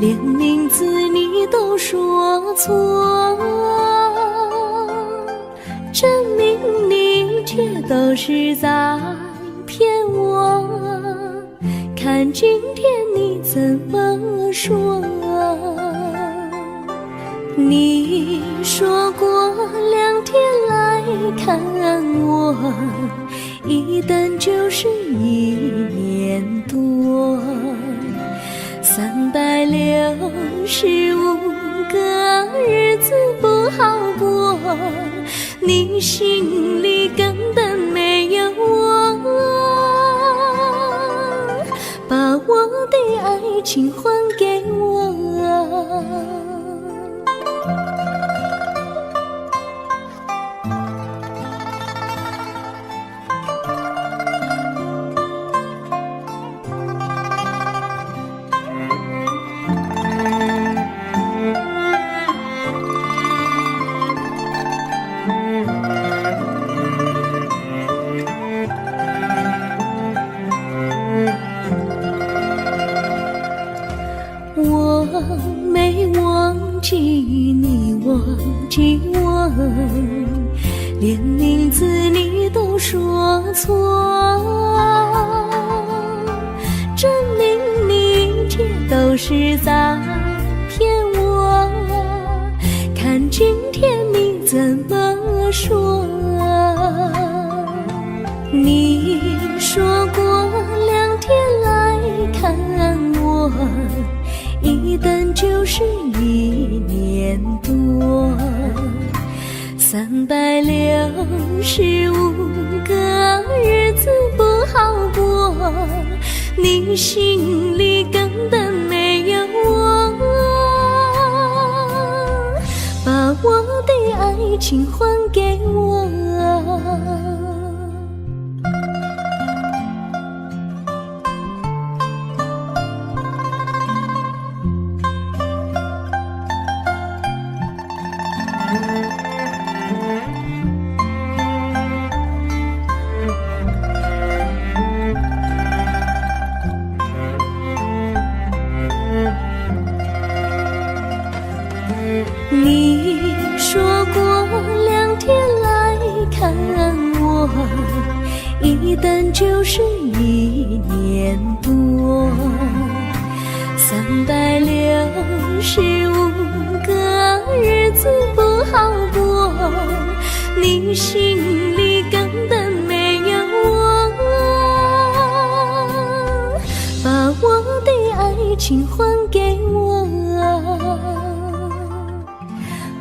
连名字你都说错，证明你一切都是在骗我。看今天你怎么说？你说过2天来看我，一等就是1年多，365个日子不好过，你心里根本没有我，把我的爱情还给我。我没忘记你忘记我，连名字你都说错，证明你一切都是在骗我。看今天你怎么说？你说过2天来看我，一等就是1年多，365个日子不好过，你心里根本没有我，把我的爱情还给我。你说过2天来看我，一等就是1年多，365个日子不好过，你心里根本没有我，把我的爱情还给我，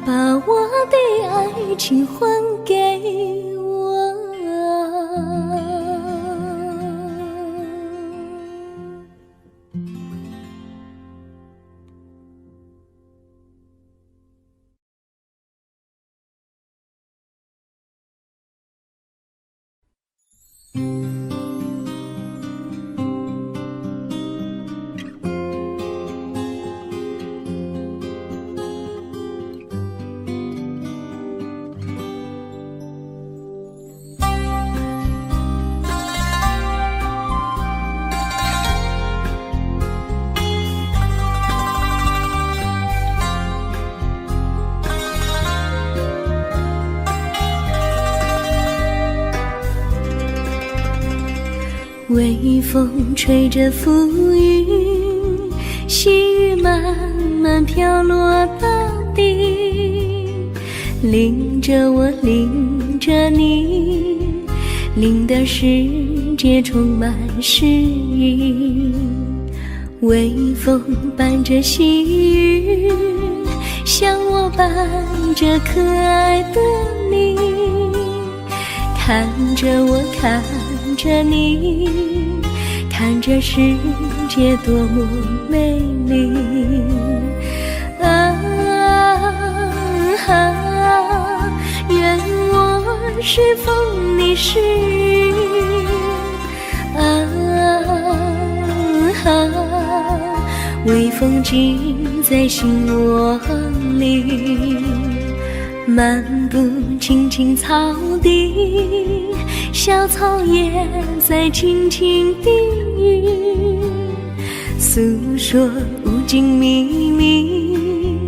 把我的爱情还给我。微风吹着浮云，细雨慢慢飘落大地，淋着我，淋着你，淋的世界充满诗意。微风伴着细雨，像我伴着可爱的你，看着我，看着你，看着世界多么美丽啊啊！愿我是风，你是雨啊啊！微风记在心窝里，漫步青青草地，小草也在轻轻低语，诉说无尽秘密，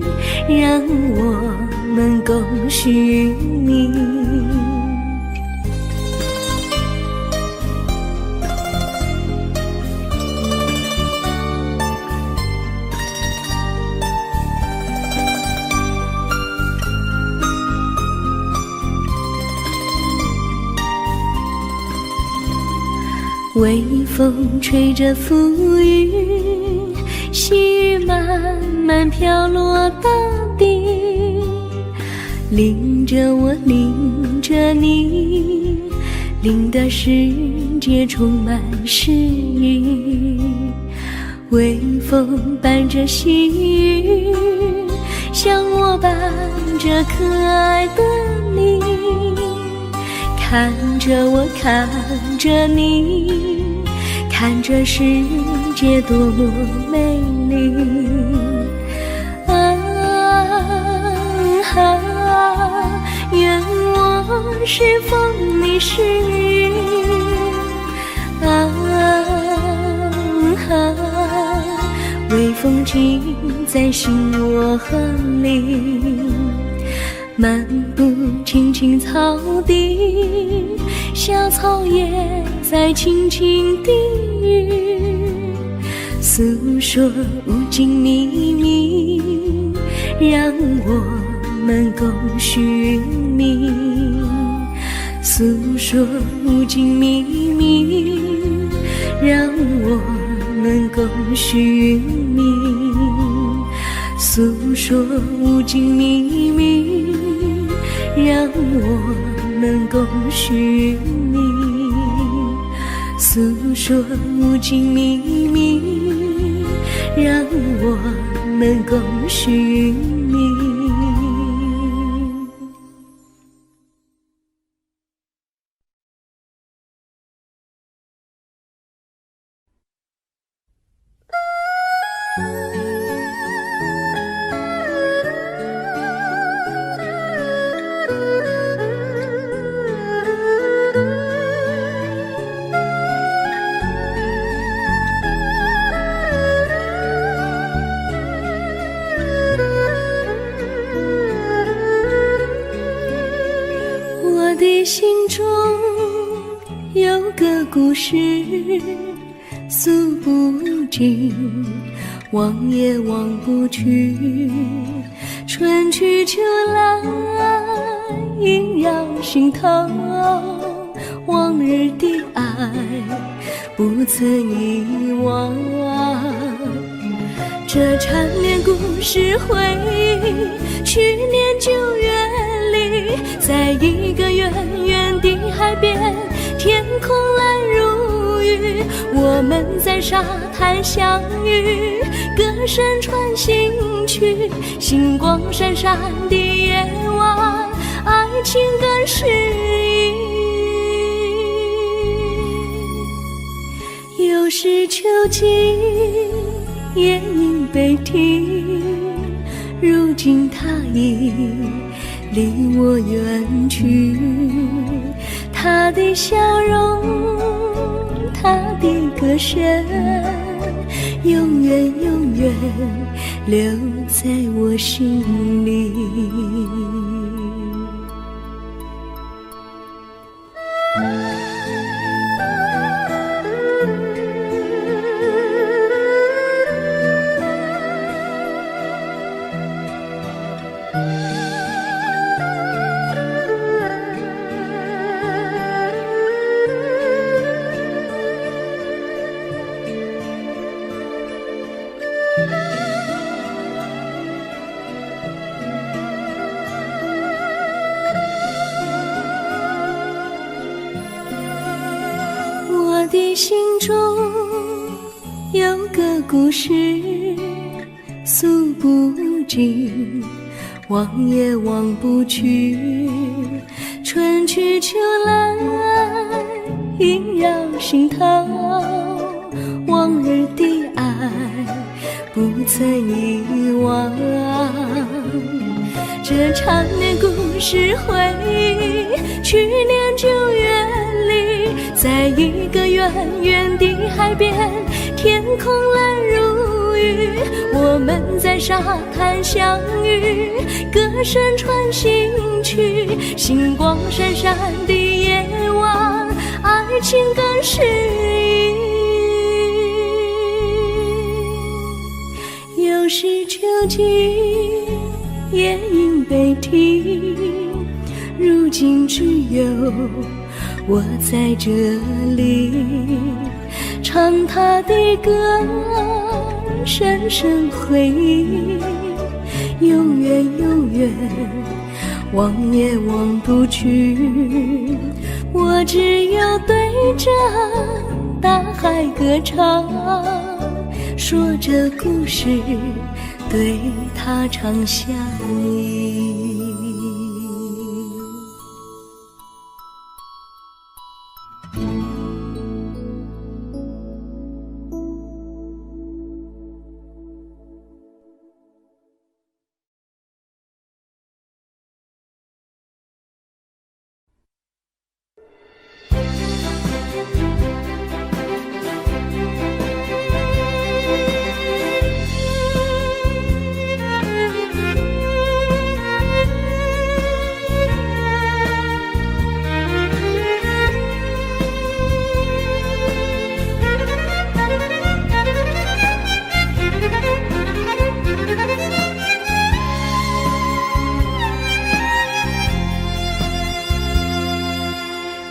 让我们共许命。微风吹着浮云，细雨慢慢飘落大地，淋着我，淋着你，淋得世界充满诗意。微风伴着细雨，像我伴着可爱的你，看着我，看着你，看这世界多么美丽。愿我是风，你是雨。微风尽在心窝里，漫步青青草地，小草也在轻轻低语，诉说无尽秘密，让我们共许命。诉说无尽秘密，让我们共许命。诉说无尽秘密，让我们共许命。诉说无尽秘密，让我们共许命。我的心中有个故事，诉不尽，忘也忘不去。春去秋来，萦绕心头，往日的爱不曾遗忘。这缠绵故事回忆，去年9月里，在一个远远的海边，天空蓝如玉，我们在沙滩相遇，歌声传心曲，星光闪闪的夜晚，爱情更诗意。又是秋季，夜莺悲啼，如今他已离我远去，他的笑容，他的歌声，永远永远留在我心里。我的心中有个故事，诉不尽，忘也忘不去。春去秋来，萦绕心头，往日的爱不曾遗忘。这缠绵故事回忆，去年9月里，在一个远远的海边，天空蓝如雨，我们在沙滩相遇，歌声传心曲，星光闪闪的夜晚，爱情更诗意。又是秋季，夜莺北啼，如今只有我在这里，唱他的歌，深深回忆，永远永远，望也望不去。我只有对着大海歌唱，说着故事，对他唱想你。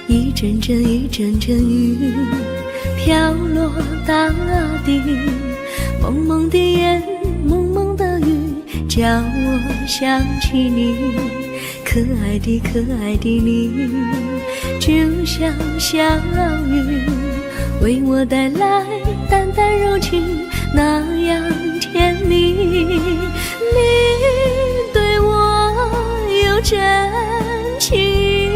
一阵阵一阵阵雨飘落大地，蒙蒙的烟，蒙蒙的雨，叫我想起你，可爱的可爱的你，就像小雨，为我带来淡淡柔情，那样甜蜜。你对我有真情，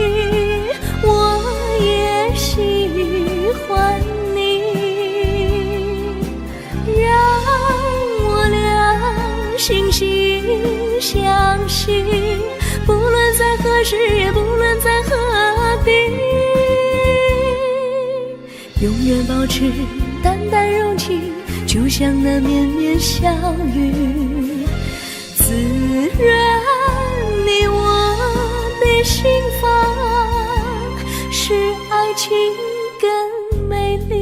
我也喜欢你，让我俩惺惺相惜，不论在何时，也不论在何地，永远保持淡淡柔情，就像那绵绵小雨，滋润你我的心房，使爱情更美丽。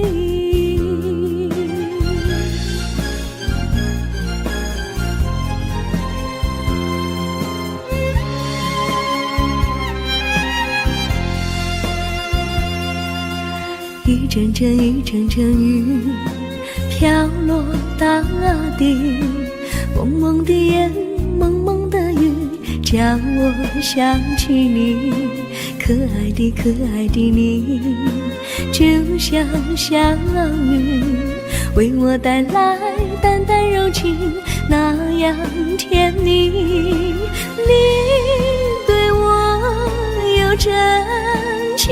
一阵阵一阵阵雨飘落大地，蒙蒙的烟，蒙蒙的雨，叫我想起你，可爱的可爱的你，就像小雨，为我带来淡淡柔情，那样甜蜜。你对我有真情，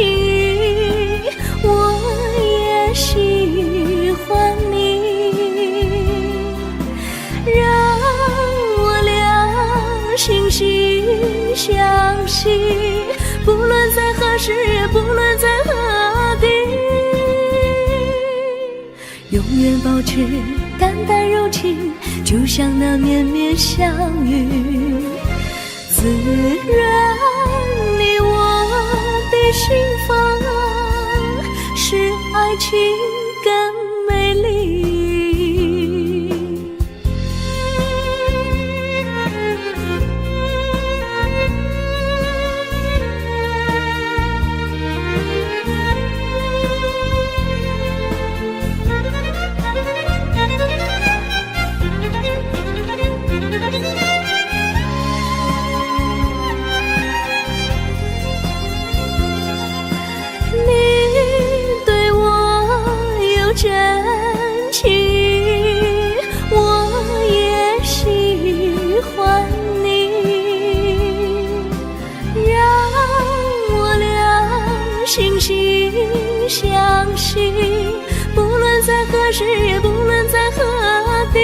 我也喜欢你，让我俩惺惺相惜，不论在何时，也不论在何地，永远保持淡淡柔情，就像那绵绵小雨，滋润你我的心房，使爱情更美丽。真情，我也喜欢你，让我俩惺惺相惜，不论在何时，也不论在何地，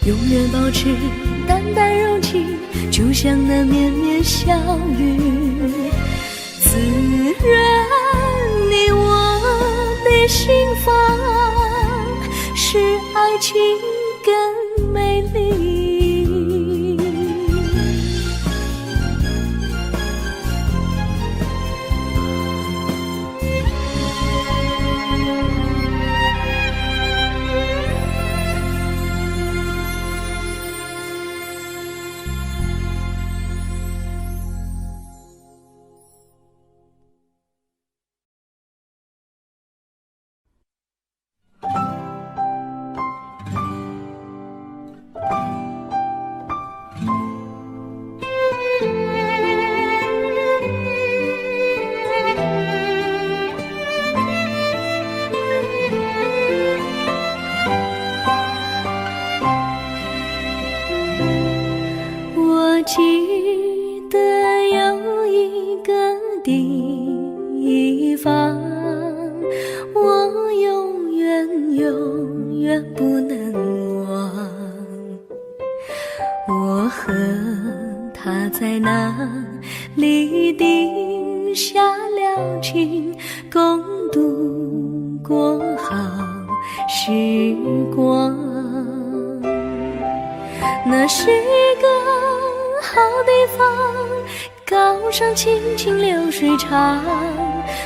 永远保持淡淡柔情，就像那绵绵小雨，滋润你我的别心房，使爱情更美丽。我记得有一个地方，我永远不能忘。我和他在那里定下了情，共度过好时光。那是一个好地方，高山青青流水长，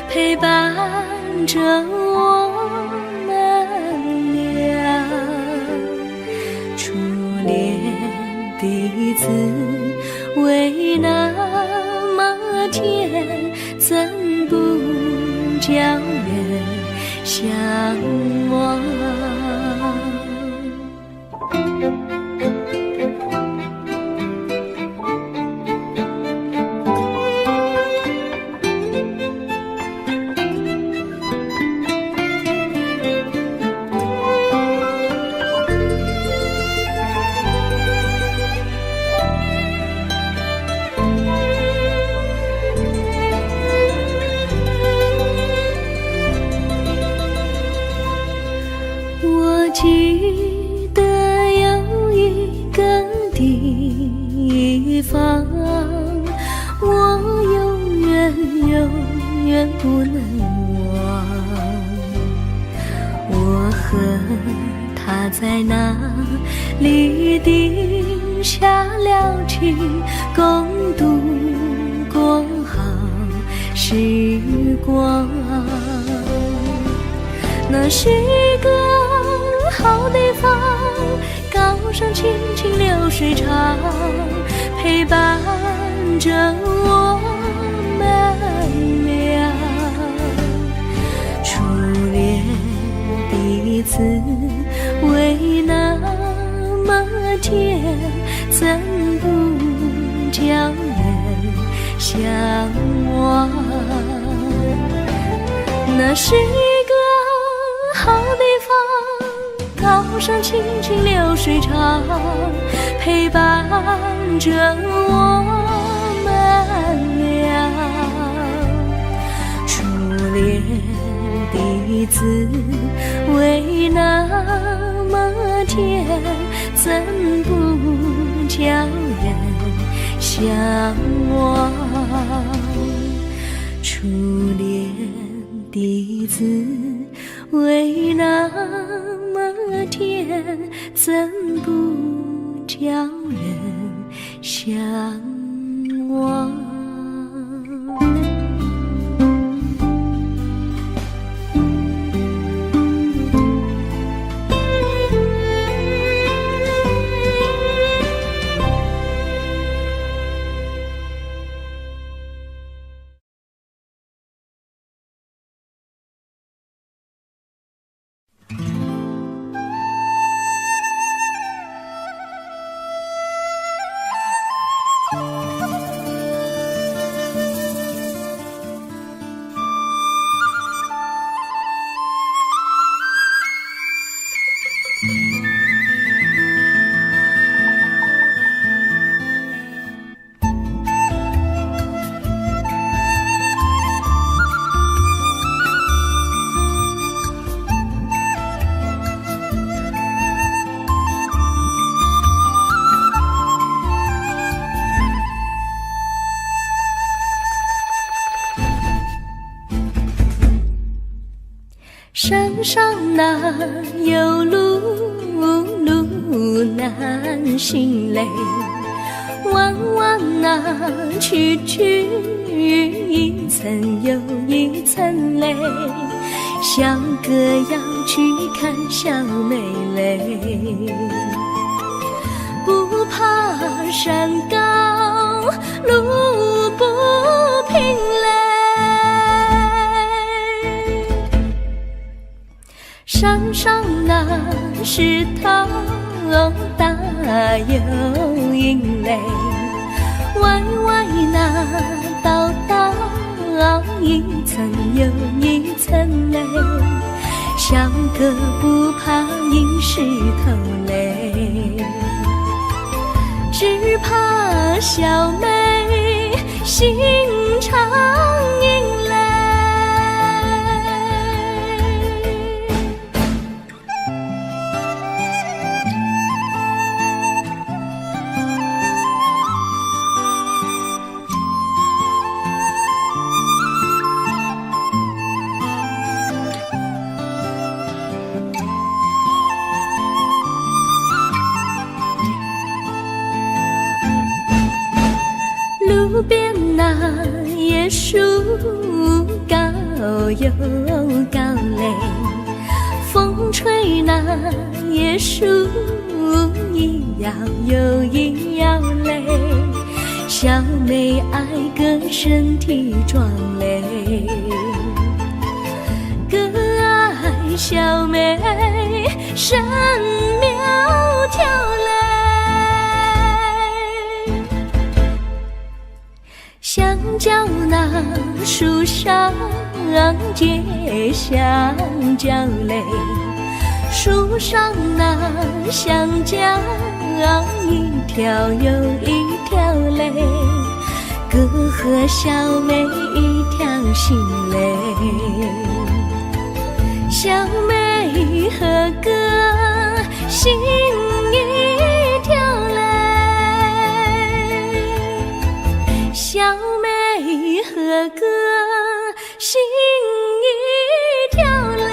陪伴着我们俩。初恋的滋味那么甜，怎不叫人向往？我记得有一个地方，我永远不能忘。我和他在那里定下了情，共度过好时光。那是一个好地方，高山青青流水长，陪伴着我们俩。初恋的滋味那么甜，怎不叫人向往？那是一个好地方，高山青青流水长，陪伴着我们俩。初恋的滋味那么甜，怎不叫人向往？初恋的滋味那么甜，怎不叫人向往？上哪有路，路难行嘞。弯弯哪曲曲，一层又一层嘞。小哥要去看小妹嘞，不怕山高路不平嘞。山上那石头大又硬嘞，歪歪那道道一层又一层嘞。小哥不怕硬石头嘞，只怕小妹心肠硬嘞。路边那椰树高又高嘞，风吹那椰树一摇又一摇嘞。小妹爱个身体壮嘞，哥爱小妹身苗条嘞。香蕉那树上结香蕉嘞，树上那香蕉一条又一条嘞，哥和小妹一条心嘞。小妹和哥心一条嘞，小妹和哥心一条嘞。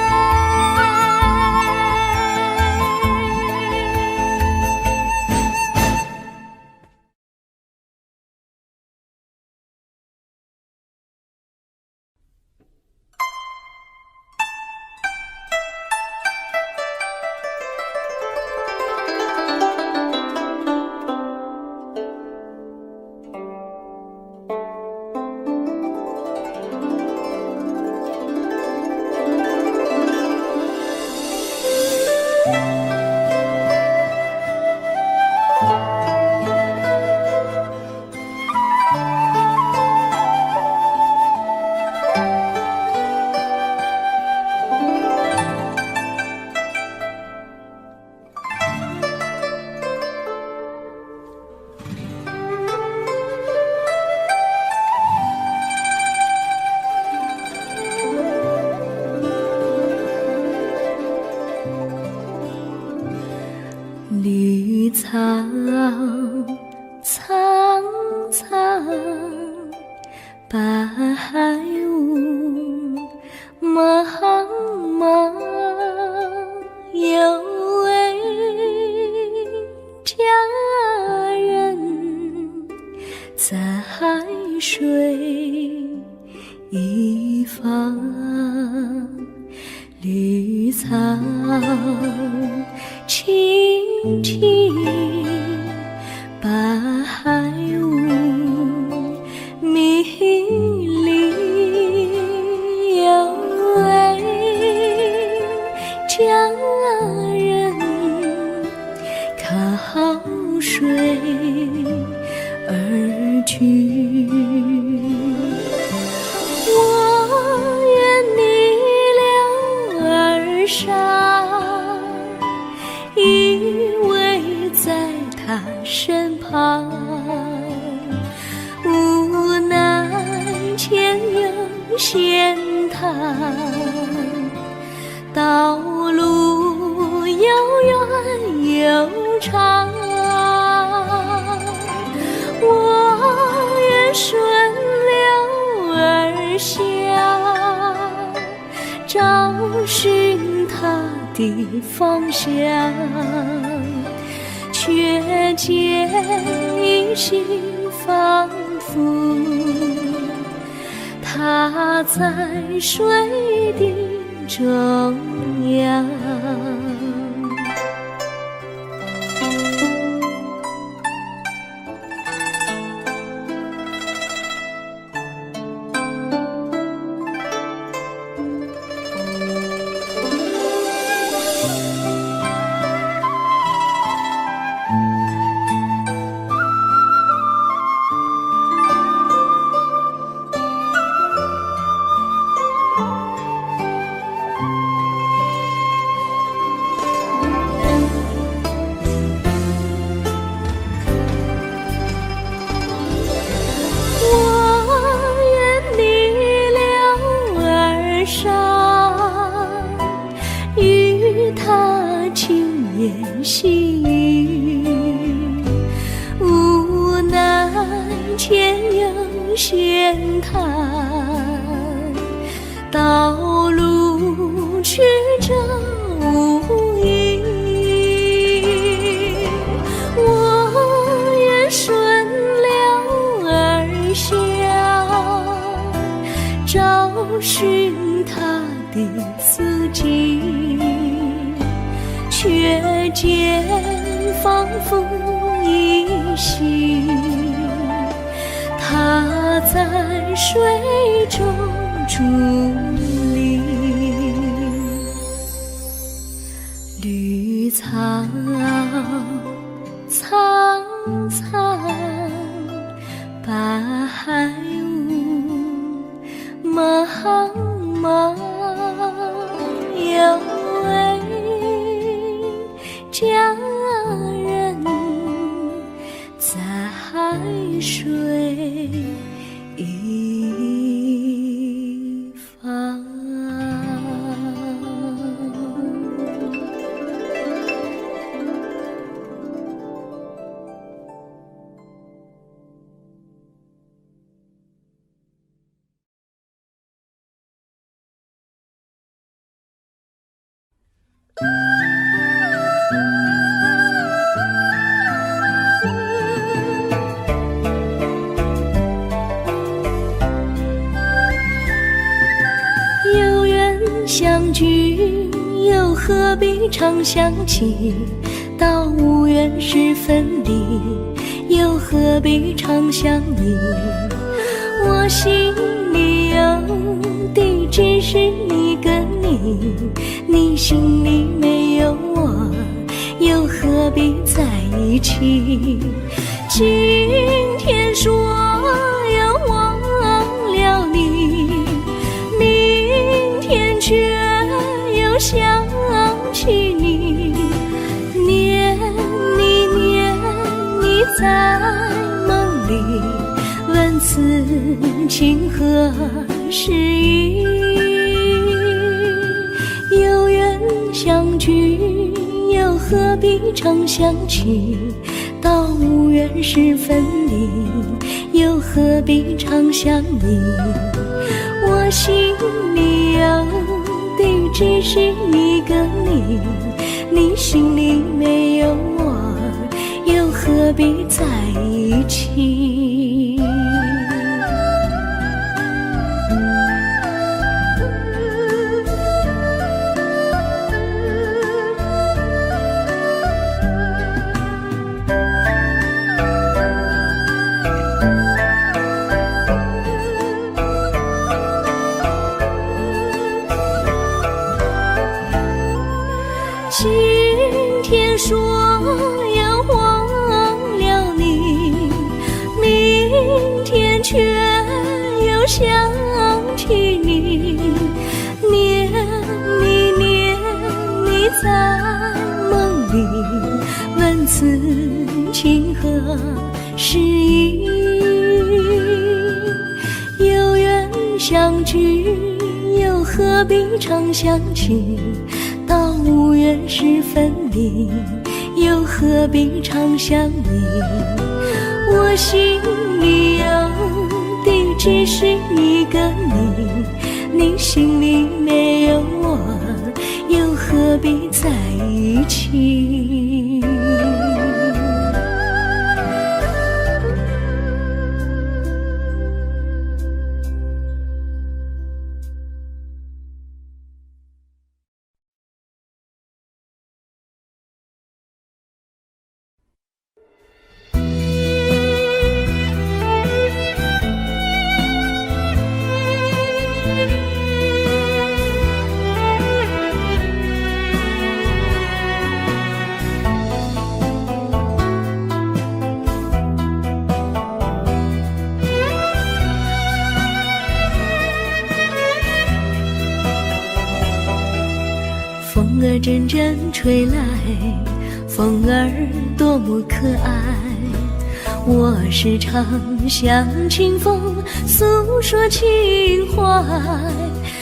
绿草苍苍，白雾茫茫，有位佳人在水一方。绿草青青，白雾迷离，有位佳人靠水而居。依偎在他身旁，无奈前有险滩，道路又远又长，我愿顺流而下，找寻他的方向，却见一心仿佛他在水的中央。细雨无奈前有险滩，道路曲折无依，我愿顺流而下，找寻他的足迹，却见仿佛依稀，他在水中伫立。绿草苍苍，白雾茫茫，有位佳人在海水一方。有缘相聚，又何必常想起？到无缘时分离，又何必常想你？我心里有的只是一个你，你心里没有我，又何必在一起？今天说要忘了你，明天却又想起你，念你念你在梦里，问此情何时已？有缘相聚，又何必常想起？到无缘时分离，又何必常想你？我心里有的只是一个你，你心里没有我，又何必在一起？今天说要忘了你，明天却又想起你，念你念你在梦里，问此情何时已？有缘相聚，又何必常想起？到无缘时分离，又何必常想你？我心里有的只是一个你，你心里没有我，又何必在一起？风儿阵阵吹来，风儿多么可爱。我时常向清风诉说情怀，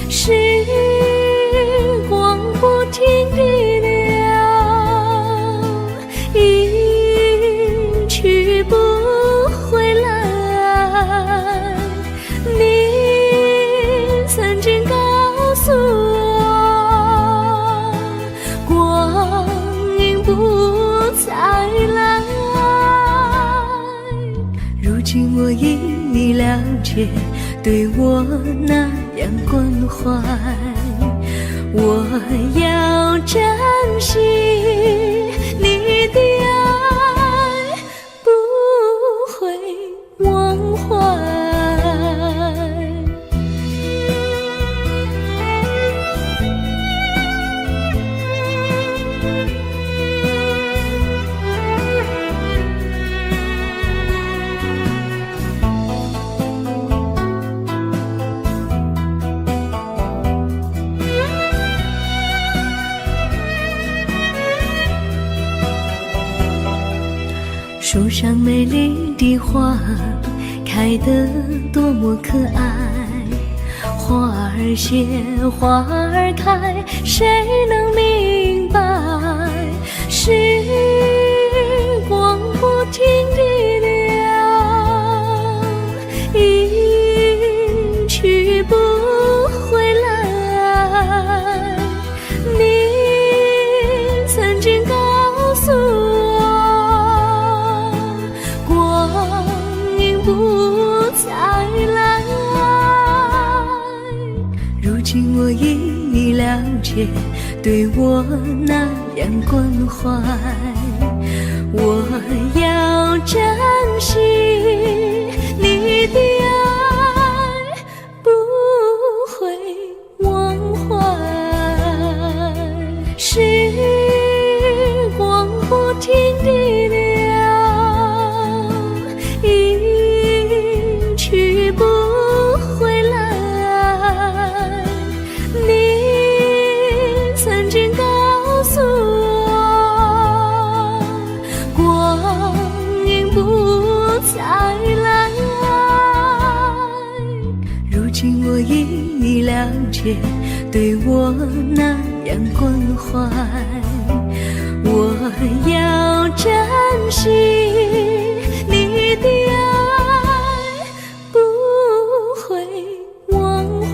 时光不停地流，一去不回来。你曾经告诉我，光阴不再来。如今我已了解，对我那样关怀，我要珍惜你的爱，不会忘怀。树上美丽的花开得多么可爱，花儿谢，花儿开，谁能明白？时光不停地流，一去不回来。你曾经告诉我，光阴不再来。如今我已了解，对我那样关怀，我要珍惜你的爱，不会忘怀。时光不停地流，一去不回来。你曾经告诉我，光阴不再来。如今我已了解，对我那样关怀，我要珍惜你的爱，不会忘怀。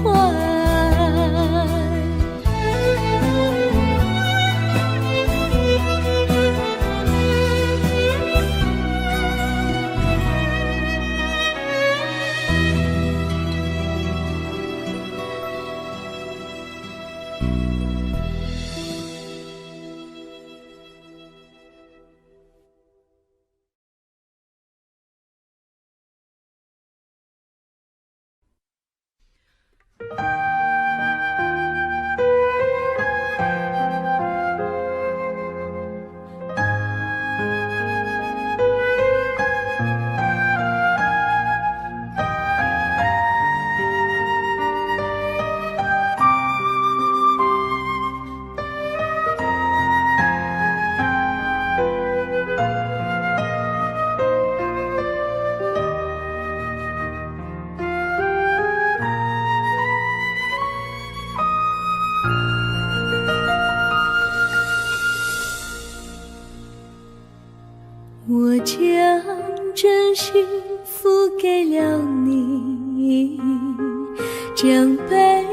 我将真心付给了你，将悲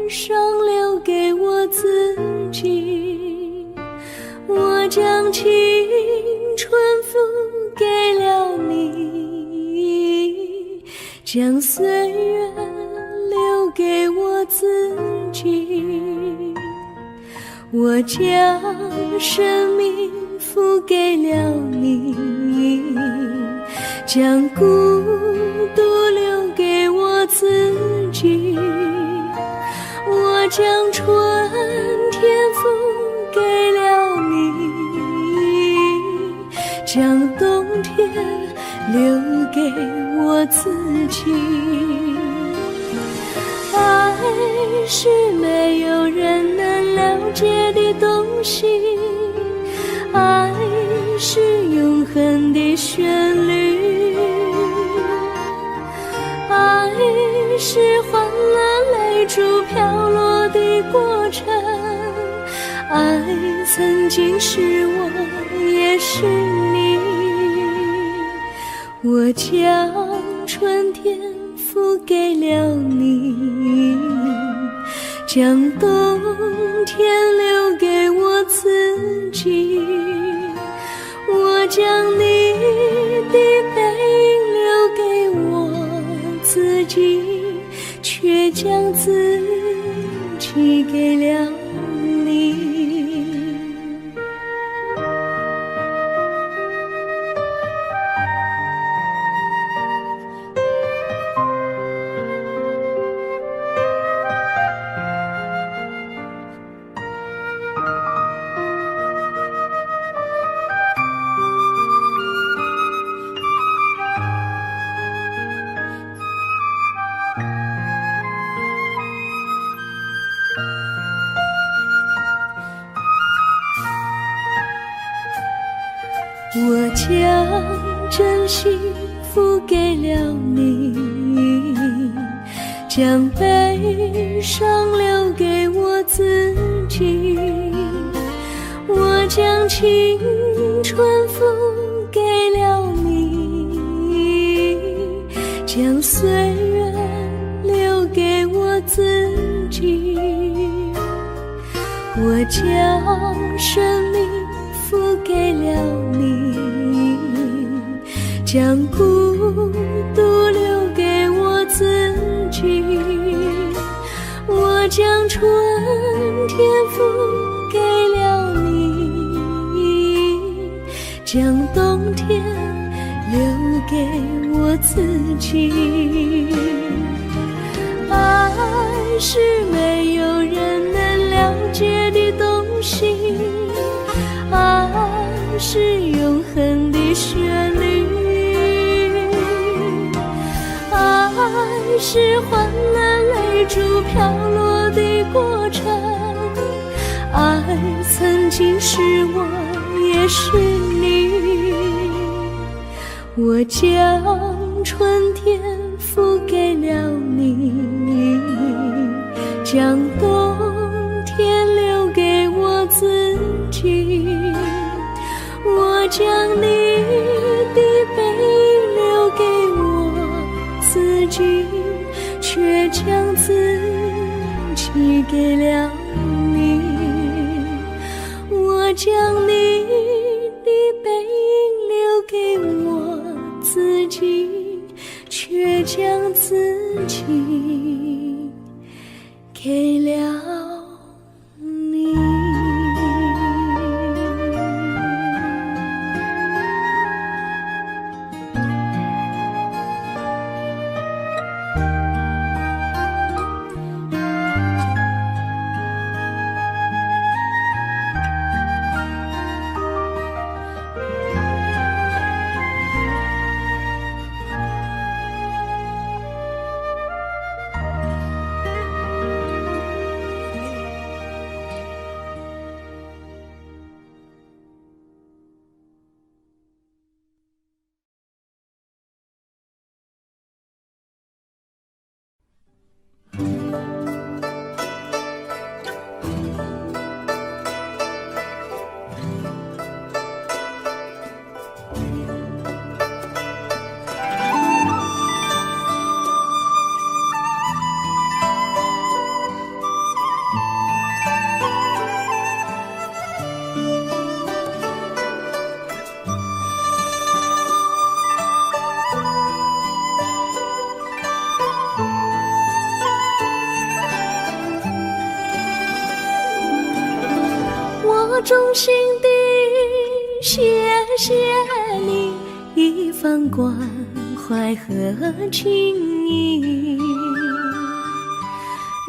伤留给我自己，我将青春付给了你，将岁月留给我自己，我将生命付给了你，将孤独留给我自己，我将春天付给了你，将冬天留给我自己。爱是没有人能了解的东西，爱是永恒的旋律，爱是换了泪珠飘落的过程，爱曾经是我也是你，我将春天付给了你，将冬天留给我自己，我将你的背影留给我自己，却将自己给了你。我将真心付给了你，将悲伤留给我自己，我将青春付给了你，将岁月留给我自己，我将生命付给了你，将孤独留给我自己，我将春天付给了你，将冬天留给我自己。爱是没有人能了解的东西，爱是永恒的旋律，爱是换了泪珠飘落的过程，爱曾经是我也是你，我将春天付给了你，将冬天留给我自己，我将你的背影留给我自己，却将自己给了你，我将你的背影留给我自己，却将自己给了你。谢谢你一番关怀和情谊。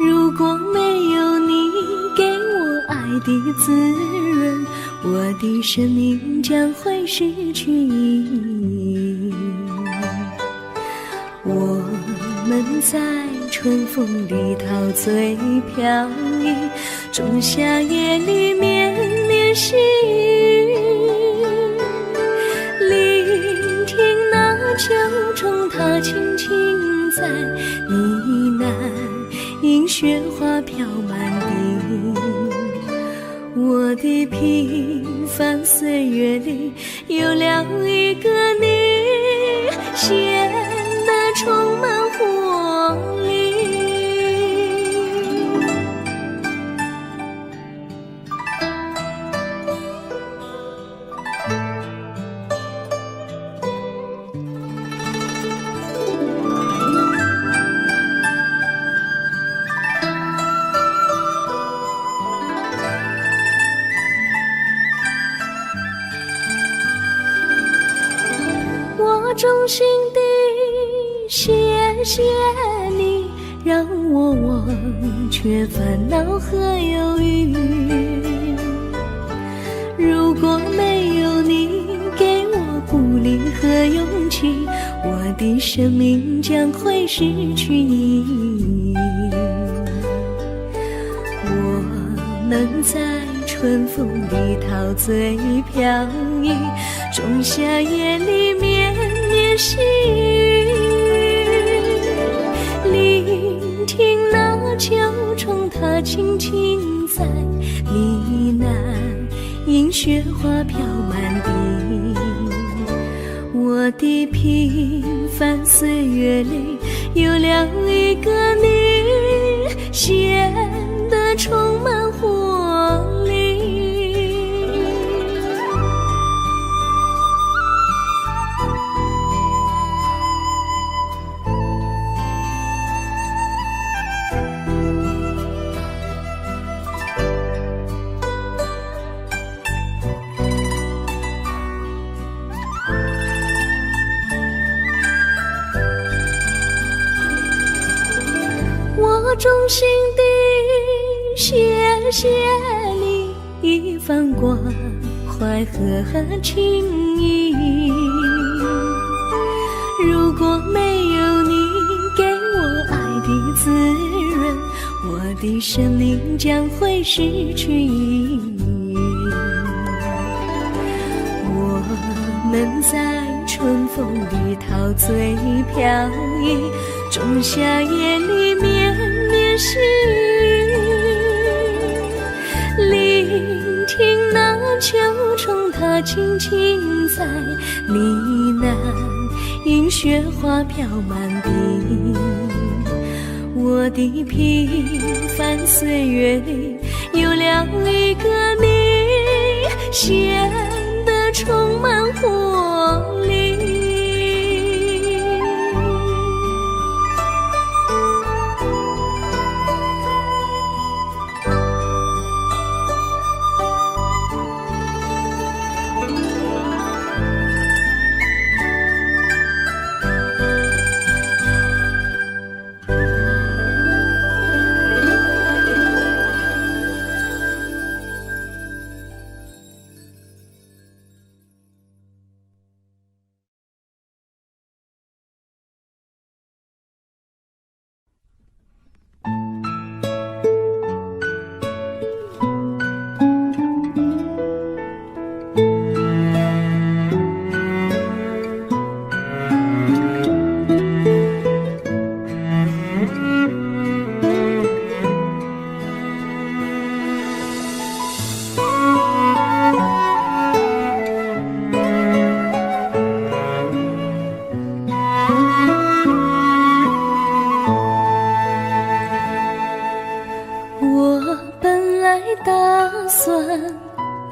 如果没有你给我爱的滋润，我的生命将会失去意义。我们在春风里陶醉飘逸，仲夏夜里绵绵细雨，聆听那秋虫它轻轻在呢喃，映雪花飘满地。我的平凡岁月里有了一个你，显得充满活力。我衷心地谢谢你，让我忘却烦恼和忧郁。如果没有你给我鼓励和勇气，我的生命将会失去意义。我们在春风里陶醉飘逸，仲夏夜里绵绵细雨，聆听那秋虫它轻轻在呢喃，映雪花飘满地。我的平凡岁月里有了一个你，显得充满活力。我衷心地谢谢你一番关怀和情谊。如果没有你给我爱的滋润，我的生命将会失去意义。我们在春风里陶醉飘逸，仲夏夜里绵绵细雨，聆听那秋虫它轻轻在呢喃，映雪花飘满地。我的平凡岁月里有了一个你，显得充满活力。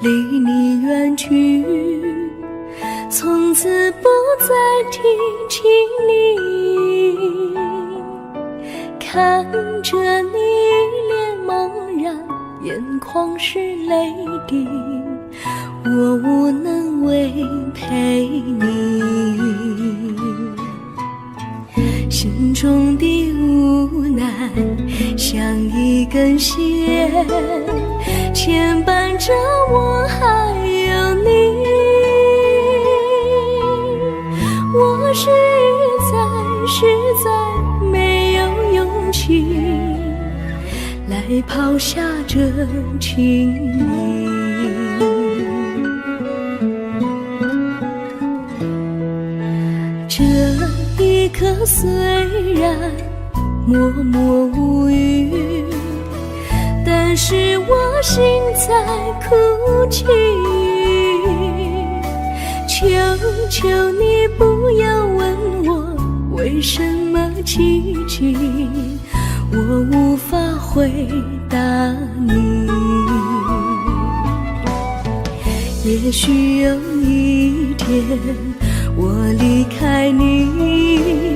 离你远去，从此不再提起你。看着你脸茫然，眼眶是泪滴，我无能为陪你，心中的无奈像一根线牵绊着我还有你。我实在没有勇气来抛下这情谊。这一刻虽然默默无语，但是我心在哭泣。求求你不要问我为什么奇迹，我无法回答你。也许有一天我离开你，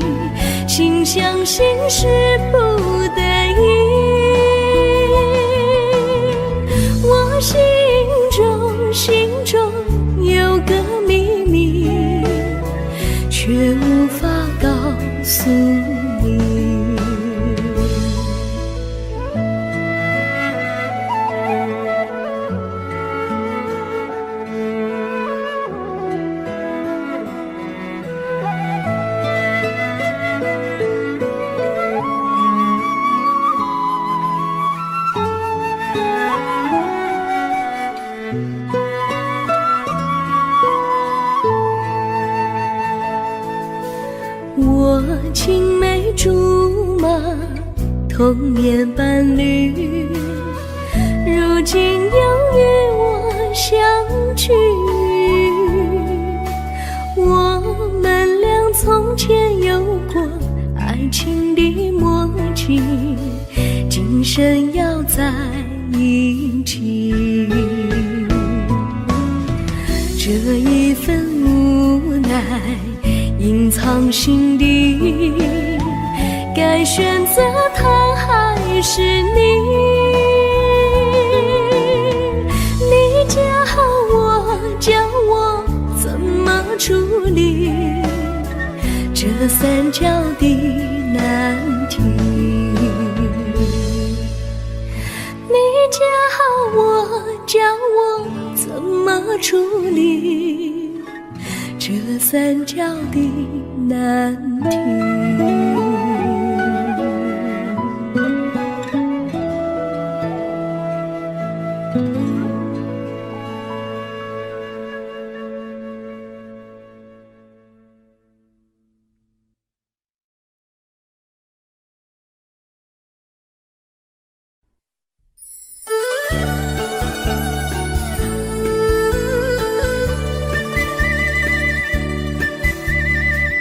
心相信是不得已。我心中有个秘密，却无法告诉你。我青梅竹马，童年伴侣，如今又与我相聚。我们俩从前有过爱情的默契，今生要在一起。这一份无奈隐藏心底，该选择他还是你？你教我怎么处理这三角的难题？你教我怎么处理这三角的难题？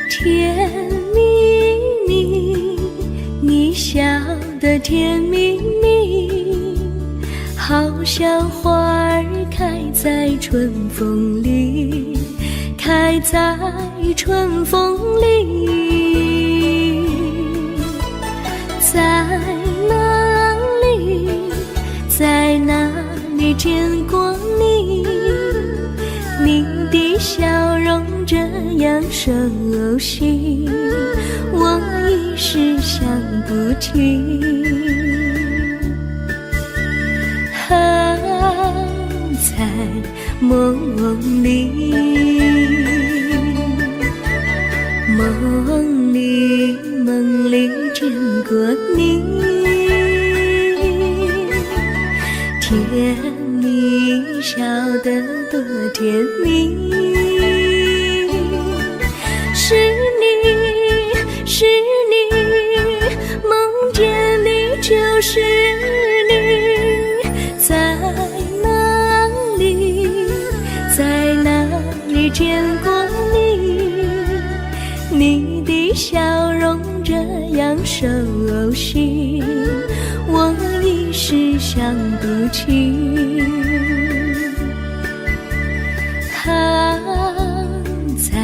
甜蜜蜜，你笑得甜蜜蜜，好像花儿开在春风里，开在春风里。在哪里，在哪里见过你？你的笑容这样熟悉，我一时想不起。还在梦里，梦里见过你，甜蜜笑得多甜蜜。是你，梦见你就是你，在哪里，在哪里见过你？你的笑容这样熟悉，我一时想不起。还在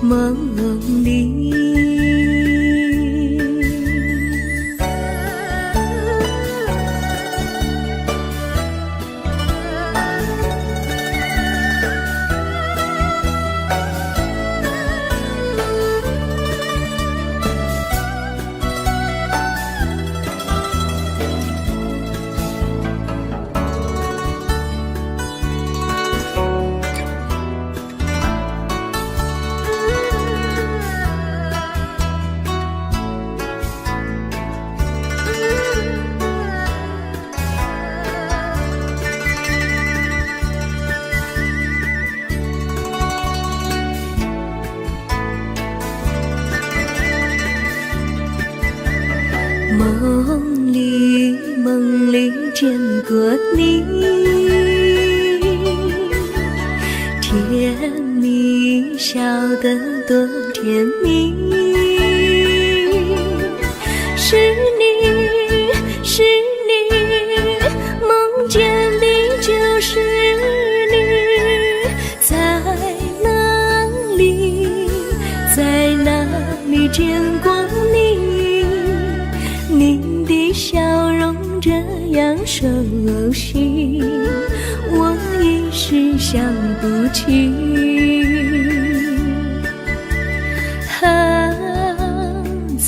梦里。梦里见过你，甜蜜笑得多甜蜜，是你，是你，梦见的就是你，在哪里，在哪里见过你？你的笑容这样熟悉，我一时想不起。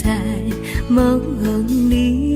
在梦里，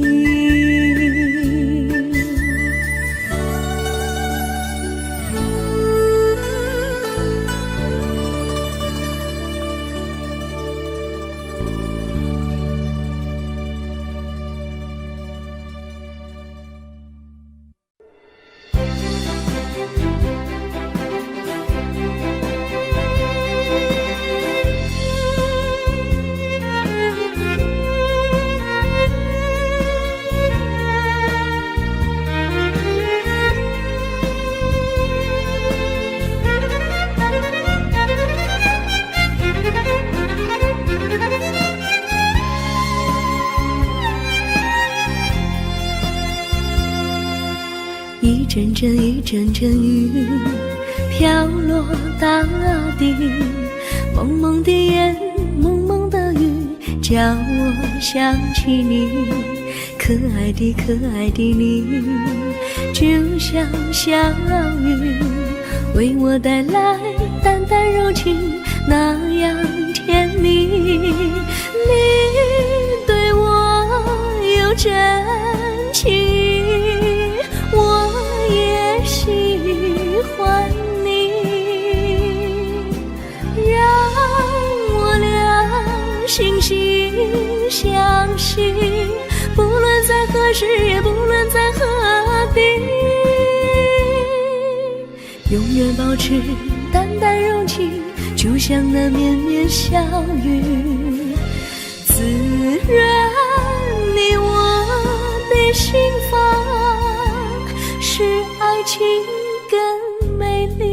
一阵阵一阵阵雨飘落大地，蒙蒙的烟，蒙蒙的雨，叫我想起你，可爱的可爱的你，就像小雨，为我带来淡淡柔情，那样甜蜜。你对我有真情，我也喜欢你，让我俩惺惺相惜，不论在何时，也不论在何地，永远保持淡淡柔情，就像那绵绵小雨，滋润你我的心房，使爱情更美丽。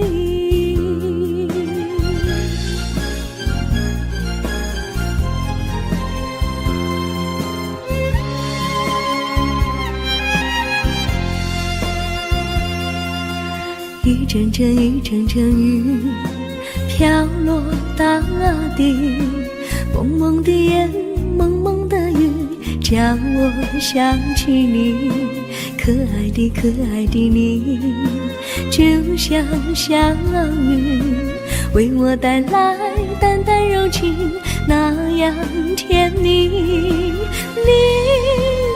一阵阵一阵阵雨飘落大地，蒙蒙的烟，蒙蒙的雨，叫我想起你，可爱的可爱的你，就像小雨，为我带来淡淡柔情，那样甜蜜。你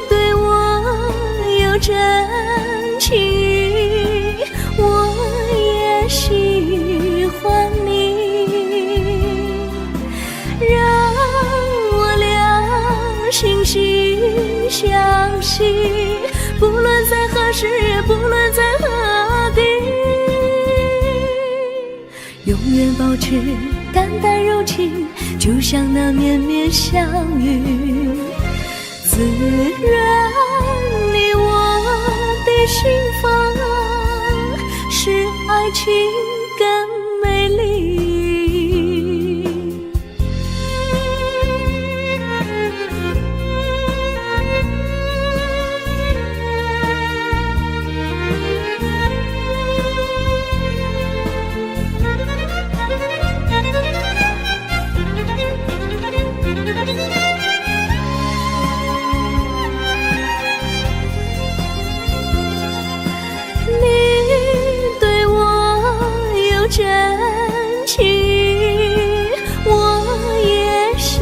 对我有真情，我也喜欢你，让我俩惺惺相惜，不论在何时，也不论在何地，永远保持淡淡柔情，就像那绵绵小雨，滋润你我的心房，使爱情更美丽。真情，我也喜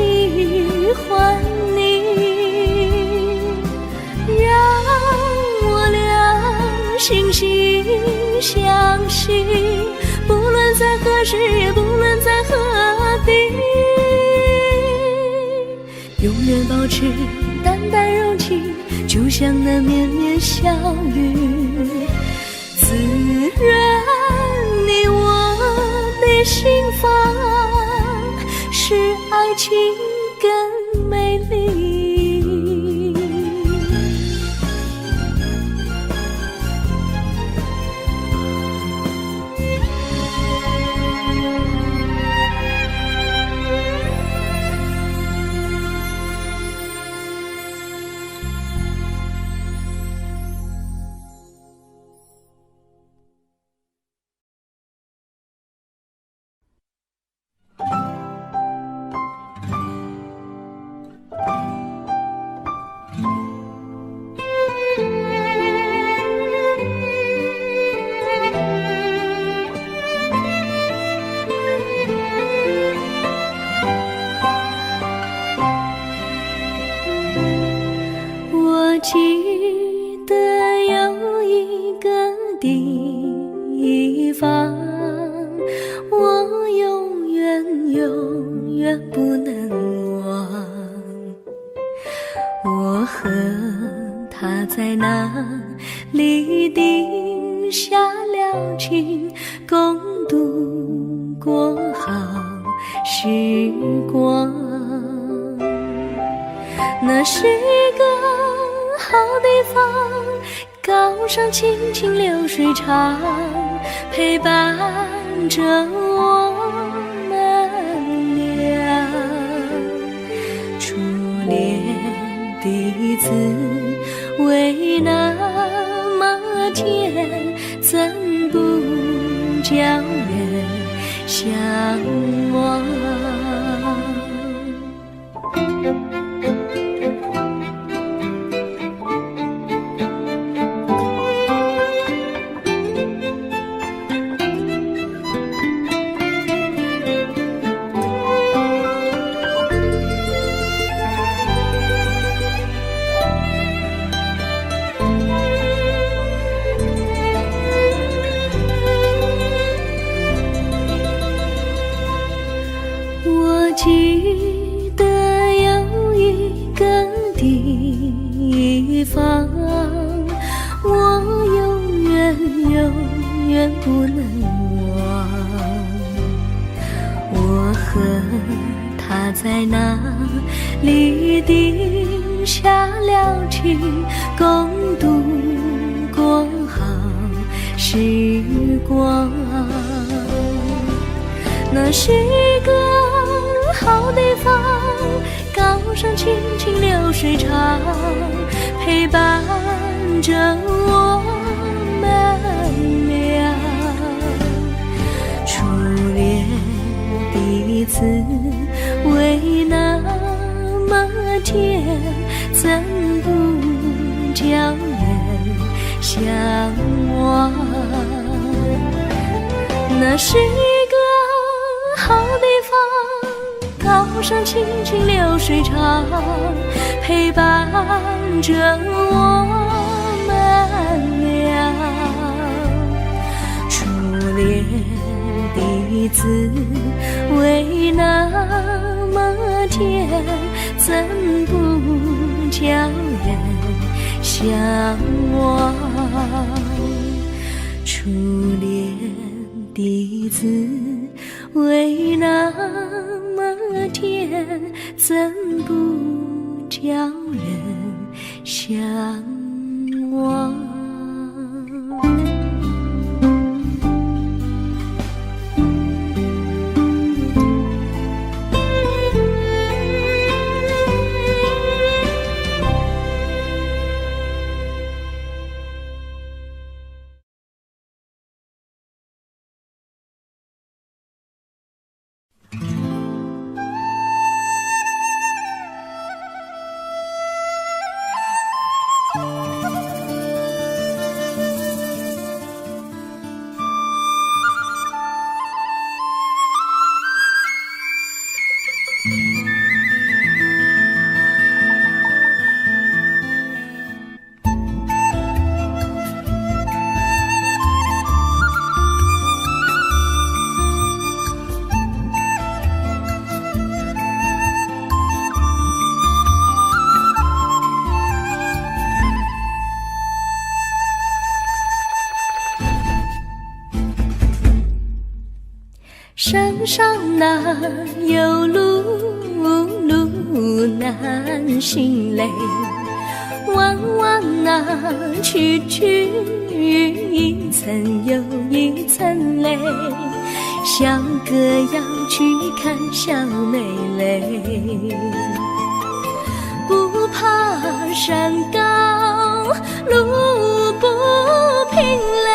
欢你，让我俩惺惺相惜，不论在何时，也不论在何地，永远保持淡淡柔情，就像那绵绵小雨，滋润你我的心房，使爱情更美丽。我永远永远不能忘。我和他在那里定下了情，共度过好时光。那是一个好地方，高山青青流水长，陪伴着我们俩。初恋的滋味那么甜，怎不叫人向往？我记得有一个地方，我永远永远不能忘。我和他在那里定下了情，共度过好时光。那是一个好地方，高山青青流水长，陪伴着我们俩。初恋的滋味那么甜，怎不叫人向往？那是一个好地方，高山青青流水长，陪伴着我们俩。初恋的滋味那么甜，怎不叫人向往？初恋的滋味那么甜，怎不叫人向往？山上哪有路，路难行嘞，弯弯哪曲曲，一层又一层嘞，小哥要去看小妹嘞，不怕山高路不平嘞，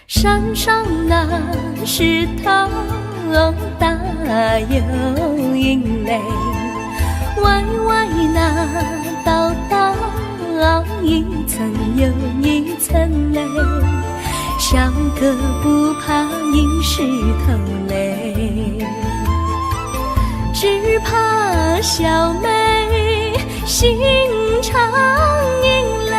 山上那石头大又硬嘞，歪歪那道道一层又一层嘞，小哥不怕硬石头嘞，只怕小妹心肠硬嘞。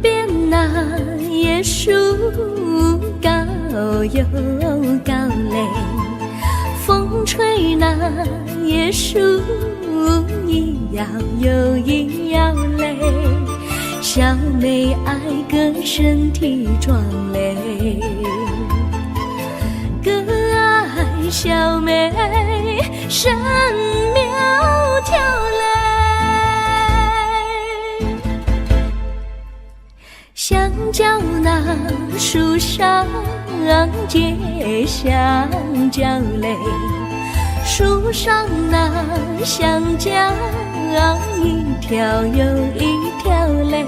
边那椰树高又高嘞，风吹那椰树一摇又一摇嘞，小妹爱个身体壮嘞，个爱小妹身苗条嘞，香蕉那树上结香蕉嘞，树上那香蕉一条又一条嘞，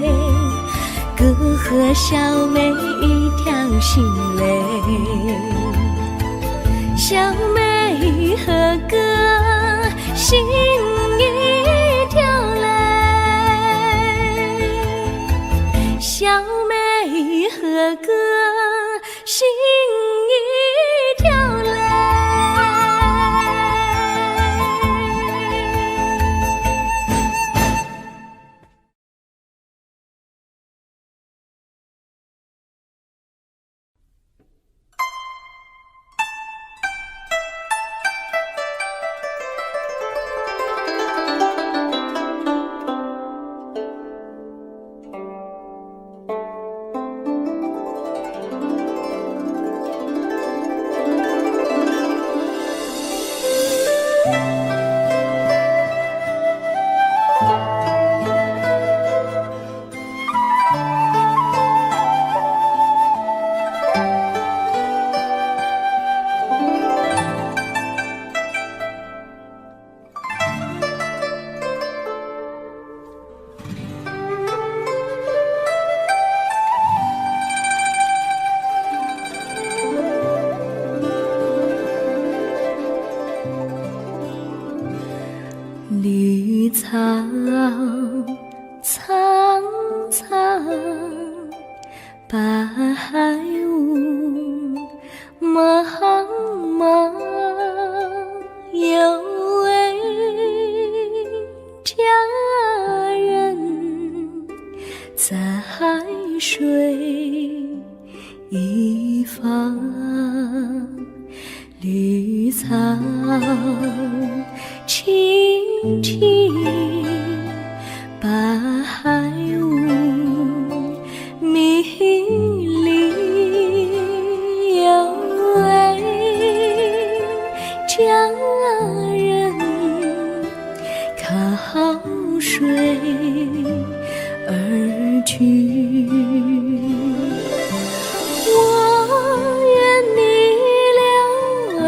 哥和小妹一条心嘞，小妹和哥心一条嘞，小妹和哥心一条嘞。绿草苍苍，白雾茫茫，有位佳人在水一方，绿草青青，白雾迷离，有位佳人靠水而居，我愿你留儿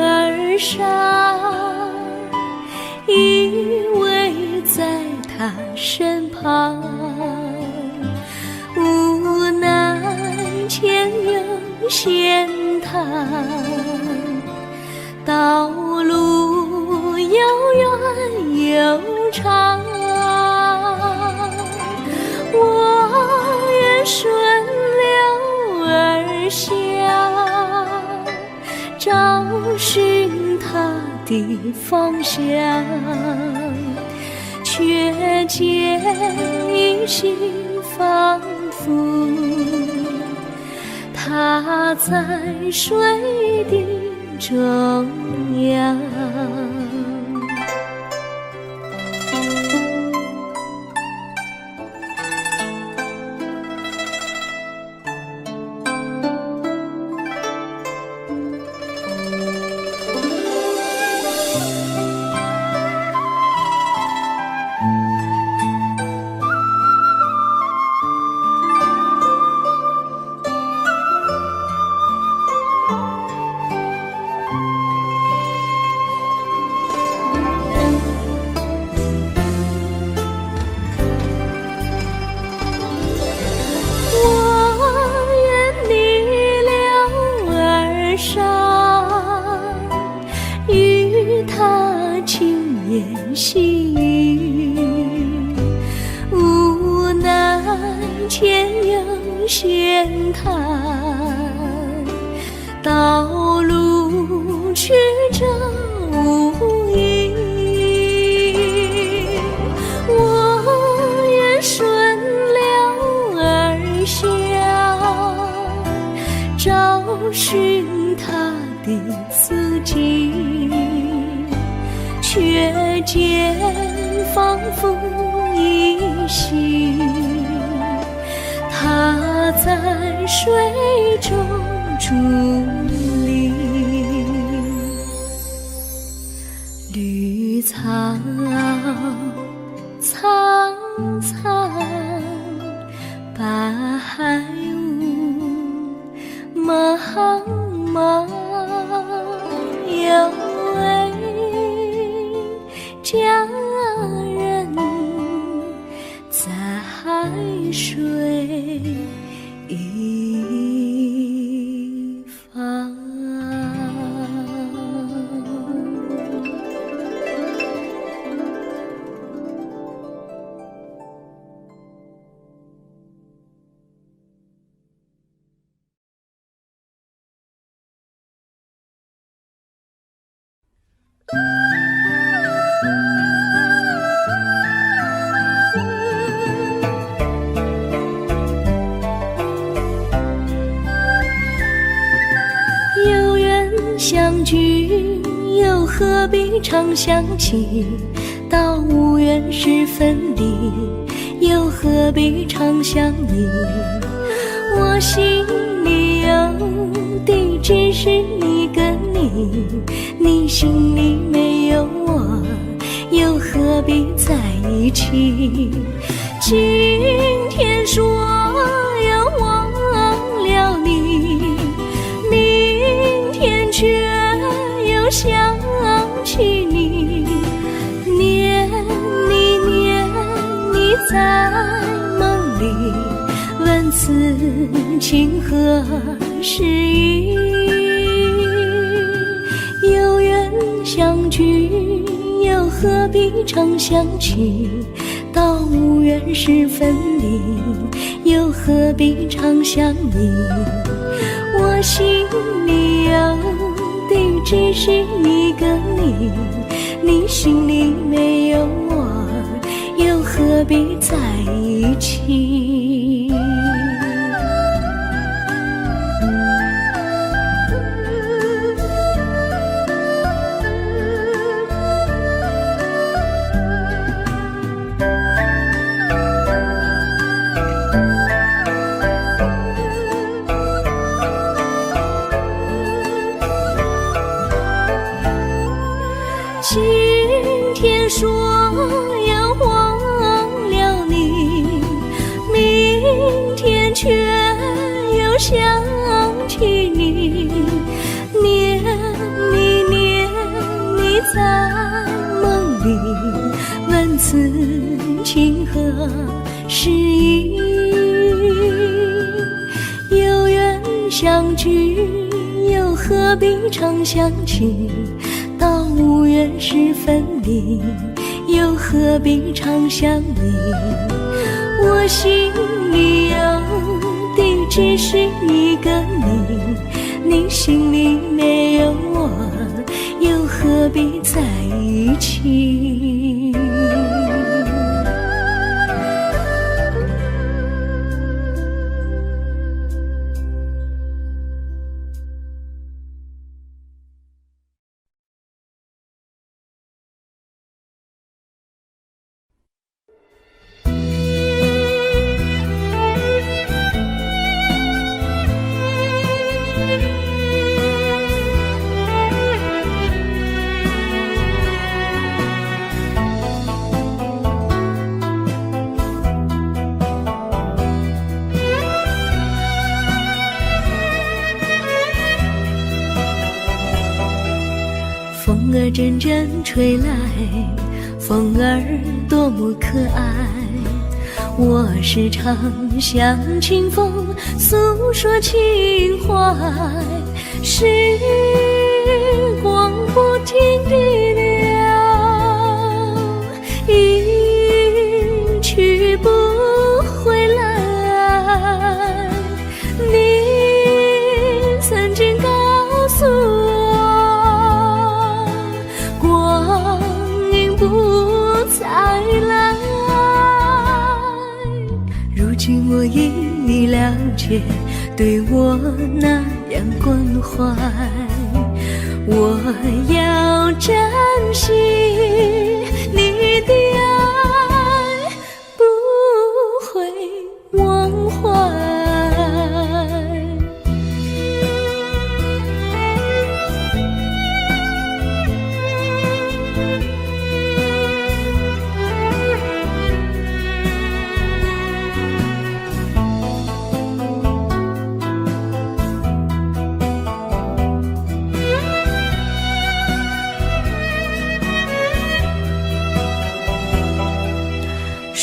上，依偎在他身旁，无奈前有险滩，道路又远又长，我愿顺流而下，找寻他的方向，却见一心仿佛他在水的中央。细雨，无奈前有险滩，道路曲折无依，我愿顺流而下，间仿佛依稀，他在水中伫立。绿草苍苍，白雾茫茫，有位佳人在海水一方。有缘相聚，又何必常想起？到无缘时分离，又何必常想你？我心里有的只是一个你，你心里没有我，又何必在一起？今天说要忘了你，明天却又想起你，念你念你在梦里，问此情何时已？有缘相聚，又何必常想起？到无缘时分离，又何必常想你？我心里有的只是一个你，你心里没有我，又何必在一起？今天说要忘了你，明天却又想起你，念你念你在梦里，问此情何时已？有缘相聚，又何必常想起？到无缘时分离，又何必常想你？我心里有的只是一个你，你心里没有我，又何必在一起？风儿阵阵吹来，风儿多么可爱。我时常向清风诉说情怀，时光不停地流，一去不回来。你曾经告诉我，光阴不再来。如今我已了解，对我那样关怀，我要珍惜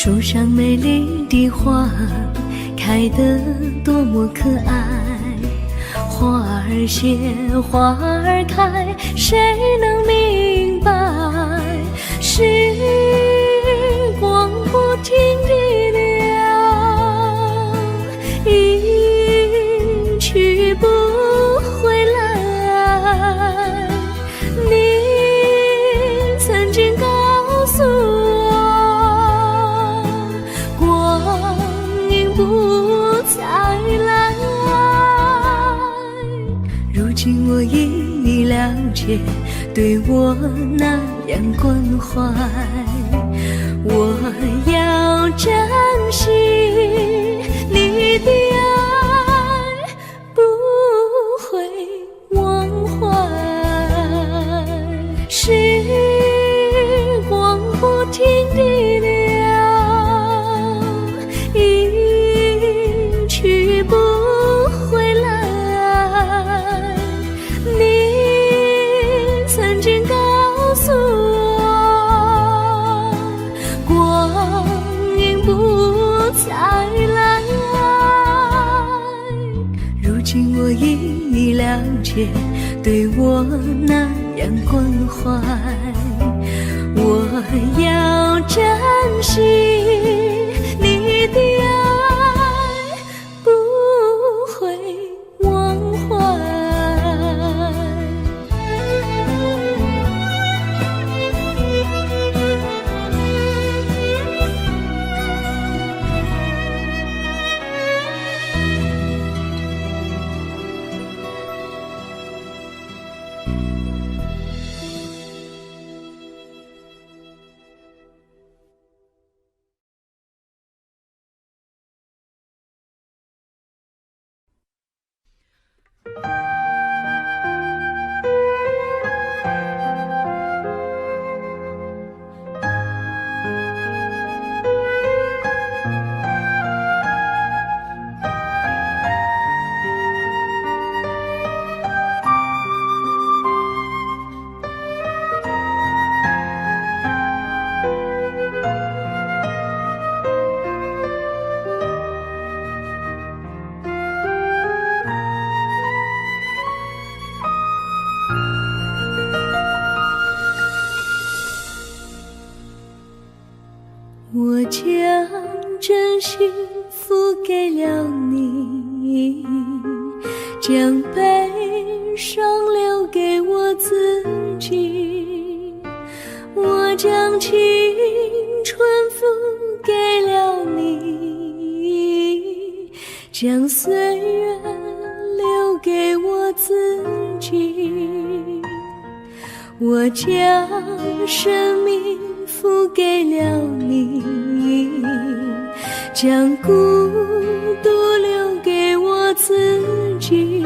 树上美丽的花开得多么可爱，花儿谢，花儿开，谁能明白？时光不停地流，一去不回来。你曾经告诉我，光阴不再来。如今我已了解，对我那样关怀，我要珍惜你的爱，不会忘怀。时光不停地流，一去不回来。你曾经告诉我，光阴不再来。如今我已了解，对我那样关怀，我要珍惜你的爱，不会忘怀。我将真心付给了你，将悲伤留给我自己。我将青春付给了你，将岁月留给我自己。我将生命付给了你，将孤独留给我自己。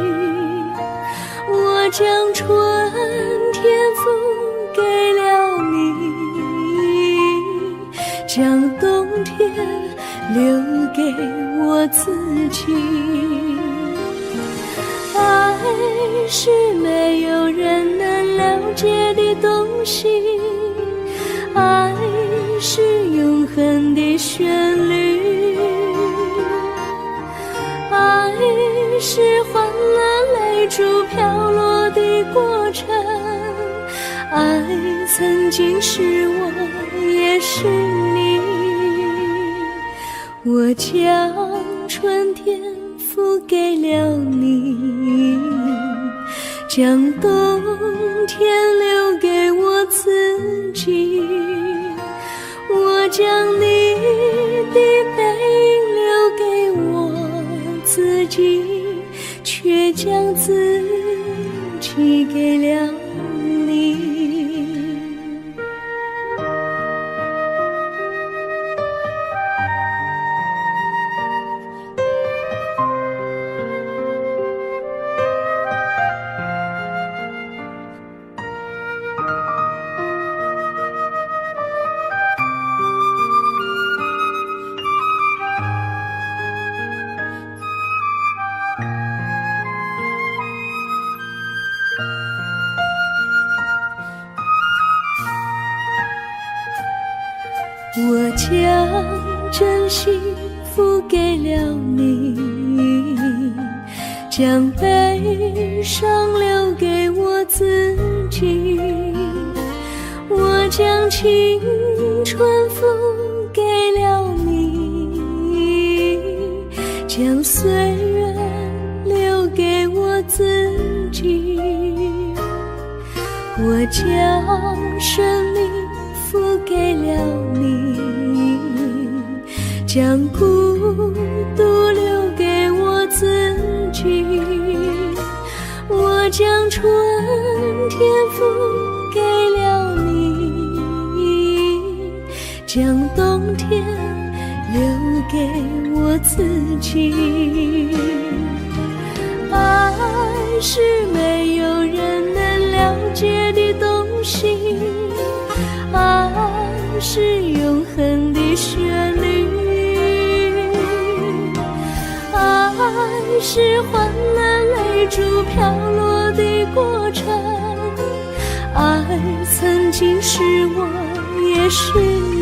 我将春天付给了你，将冬天留给我自己。爱是没有人能了解的东西，爱是永恒的旋律，爱是换了泪珠飘落的过程，爱曾经是我也是你。我将春天付给了你，将冬天留给我自己。我将你的背影留给我自己，却将自己给了你。我将真心付给了你，将悲伤留给我自己。我将青春付给了你，将岁月留给我自己。我将生命付给了你，将孤独留给我自己。我将春天付给了你，将冬天留给我自己。爱是没有人能了解的东西，爱是永恒的旋律，爱是换了泪珠飘落的过程，爱曾经是我也是你。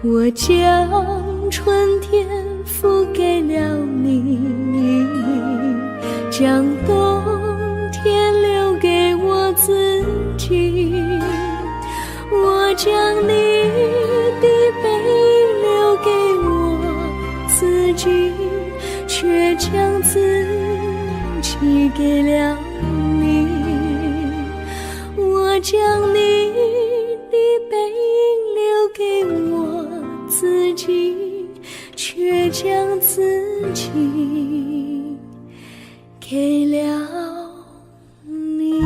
我将春天付给了你，将冬天留给我自己。我将你的背影留给我自己，却将自己给了你。我将你的背影留给我自己，却将自己给了你。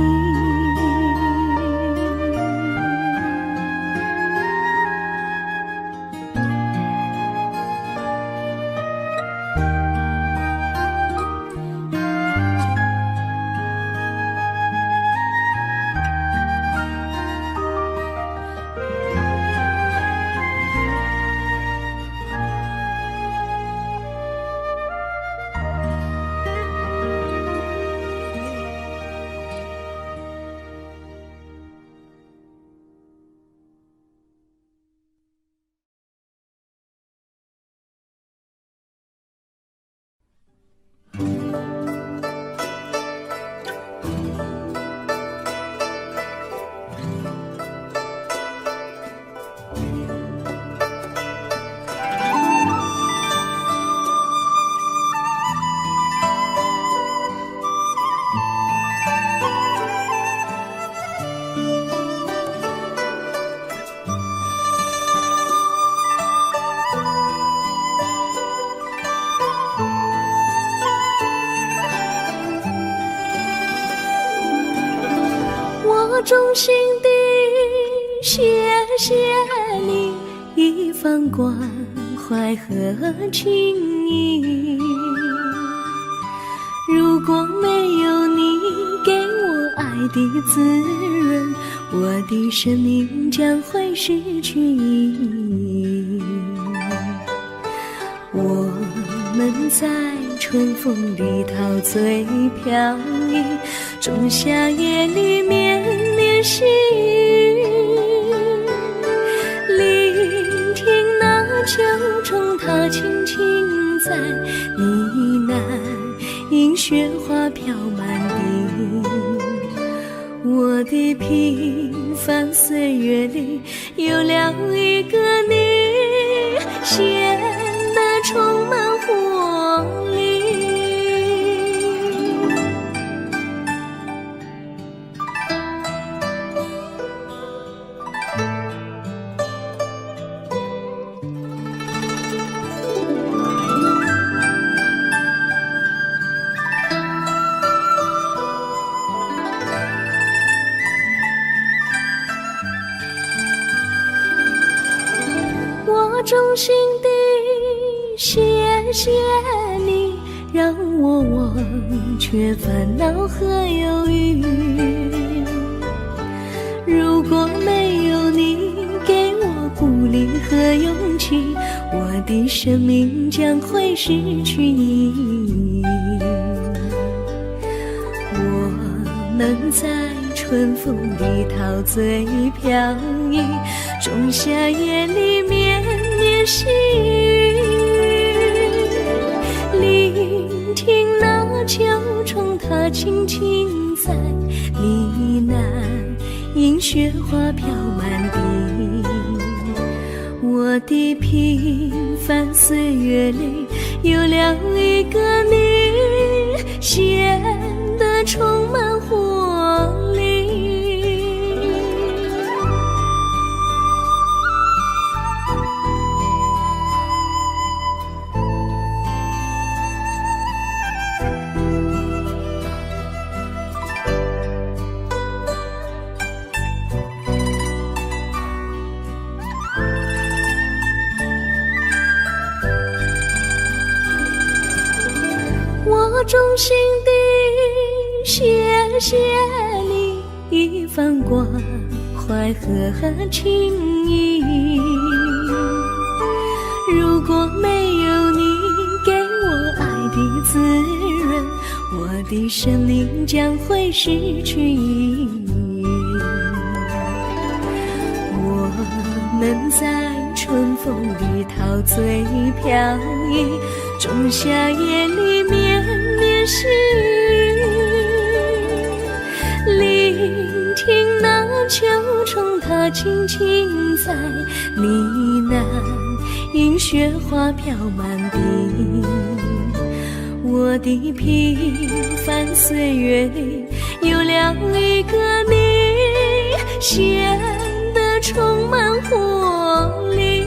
我衷心地谢谢你一番关怀和情谊，如果没有你给我爱的滋润，我的生命将会失去意义。我们在春风里陶醉飘逸，仲夏夜里绵绵细雨，聆听那秋虫它轻轻在呢喃，因雪花飘满地。我的平凡岁月里有了一个你，显得充满活力。我衷心地谢谢你，让我忘却烦恼和忧郁。如果没有你给我鼓励和勇气，我的生命将会失去意义。我们在春春风里陶醉飘逸，仲夏夜里绵绵细雨。聆听那秋虫它轻轻在呢喃，迎雪花飘满地。我的平凡岁月里有了一个你，显得充满活力。我衷心地谢谢你一番关怀和情谊，如果没有你给我爱的滋润，我的生命将会失去意义。我们在春风里陶醉飘逸，仲夏夜里绵绵细雨。聆听那秋虫它轻轻在呢喃，迎雪花飘满地。我的平凡岁月里有了一个你，显得充满活力。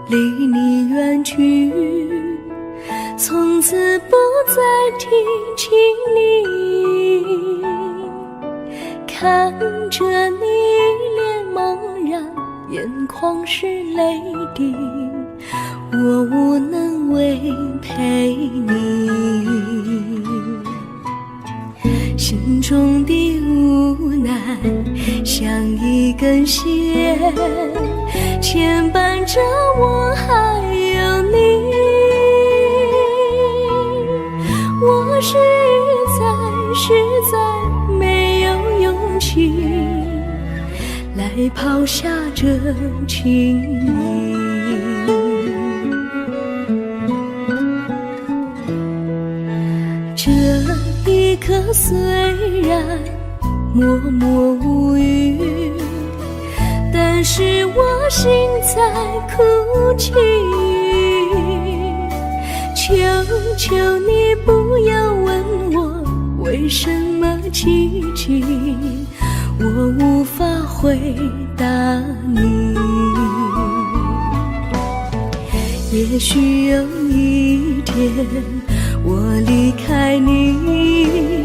离你远去，从此不再提起你。看着你脸茫然，眼眶是泪滴，我无能为陪你。心中的无奈像一根线，牵绊着我还有你。我实在没有勇气来抛下这情谊。这一刻虽然默默无语，但是我心在哭泣。求求你不要问我为什么寂静，我无法回答你。也许有一天我离开你，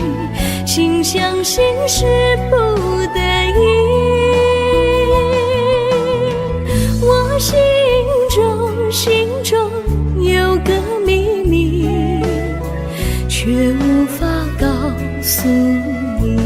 心相信是不得已。我心中有个秘密，却无法告诉你。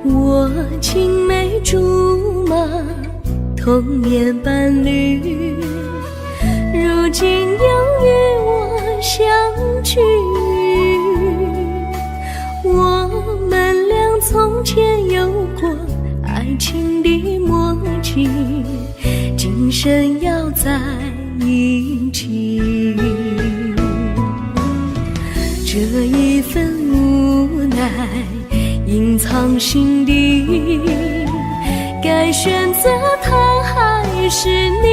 我青梅竹马，童年伴侣，如今又与我相聚。我们俩从前有过爱情的默契，今生要在一起。这一份无奈隐藏心底，该选择他还是你？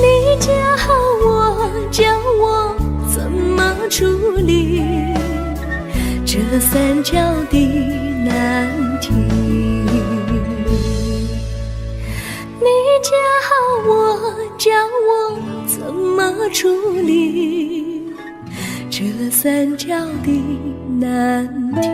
你教我，教我怎么处理这三角的难题。你教我，教我怎么处理这三角的难题。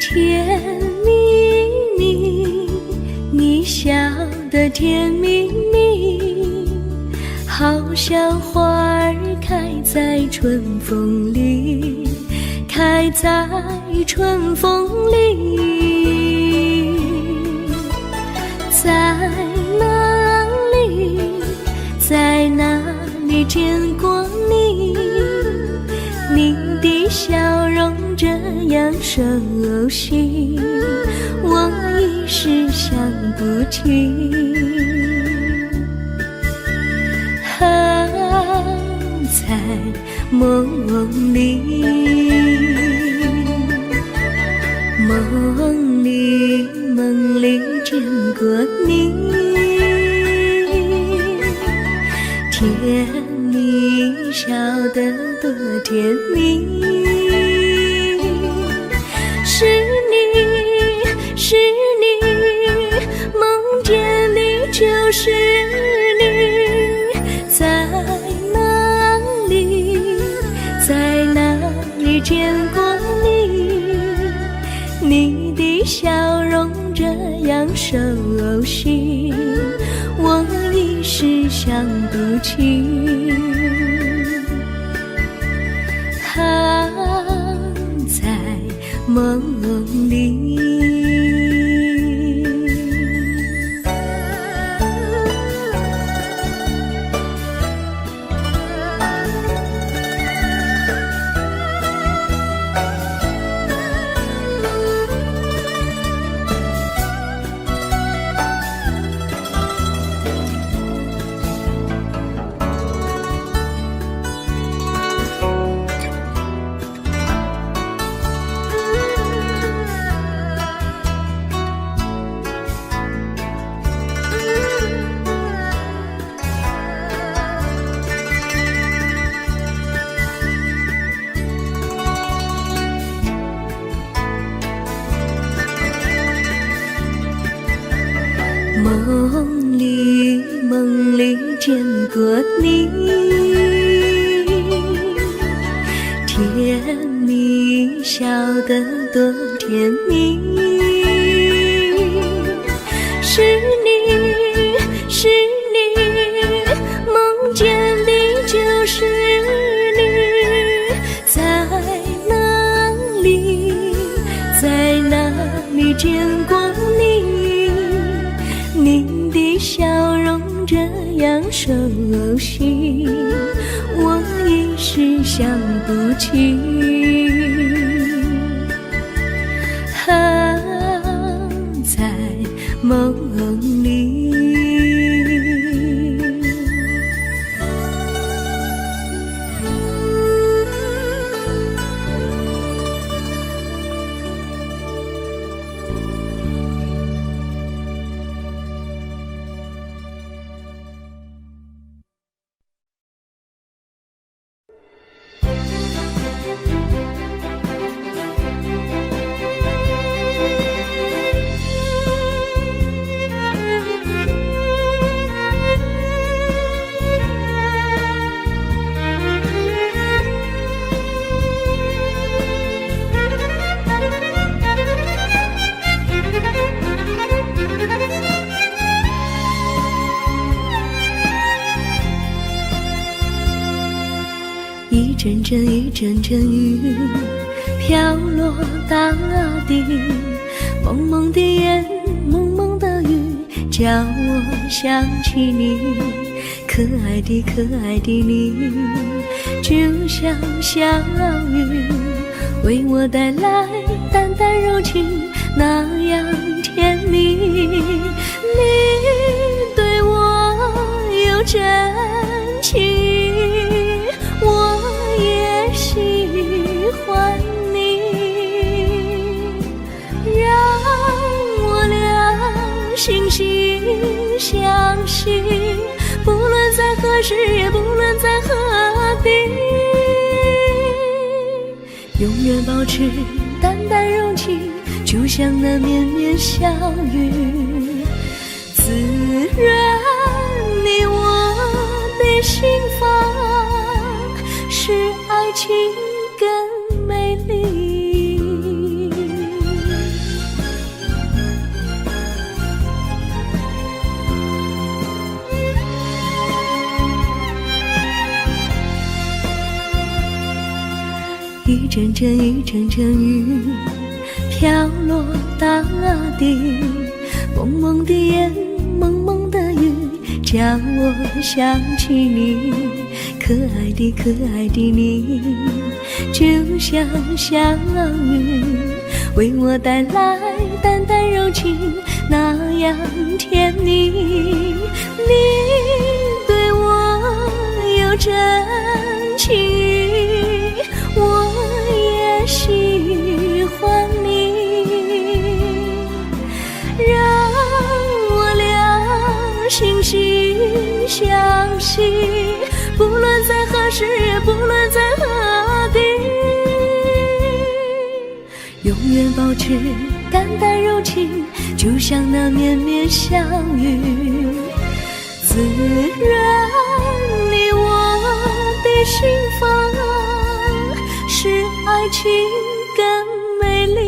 甜蜜蜜，你笑得甜蜜蜜，好像花儿开在春风里，开在春风里。在哪里，在哪里见过你？你的笑容这样熟悉，我一时想不起。在梦里，梦里见过你，甜蜜笑得多甜蜜。是你，是你，梦见你就是你。在哪里，在哪里见过你？你的笑容这样熟悉，我一时想不起。在梦里。梦里见过你，甜蜜笑得多甜蜜。是你，是你，梦见的就是你。在哪里，在哪里见过你？你的笑容这样熟悉，我一时想不起。在梦里。一阵阵一阵阵雨飘落大地，蒙蒙的烟，蒙蒙的雨，叫我想起你，可爱的可爱的你，就像小雨，为我带来淡淡柔情，那样甜蜜。你对我有真情，我也喜欢你，让我俩惺惺相惜，不论在何时，也不论在何地，永远保持淡淡柔情，就像那绵绵小雨，滋润你我的心房，使爱情更美丽。一阵阵一阵阵雨飘落大地，蒙蒙的烟，蒙蒙的雨，叫我想起你，可爱的可爱的你，就像小雨，为我带来淡淡柔情，那样甜蜜。你对我有真情，我也喜欢你，让我俩惺惺相惜，不论在何时，也不论在何地，永远保持淡淡柔情，就像那绵绵小雨，滋润你我的心房，使爱情更美丽。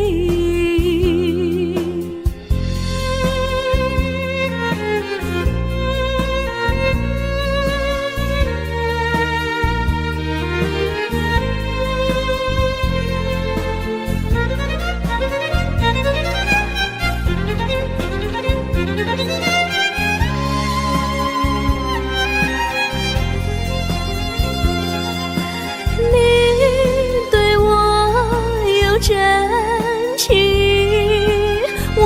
真情，我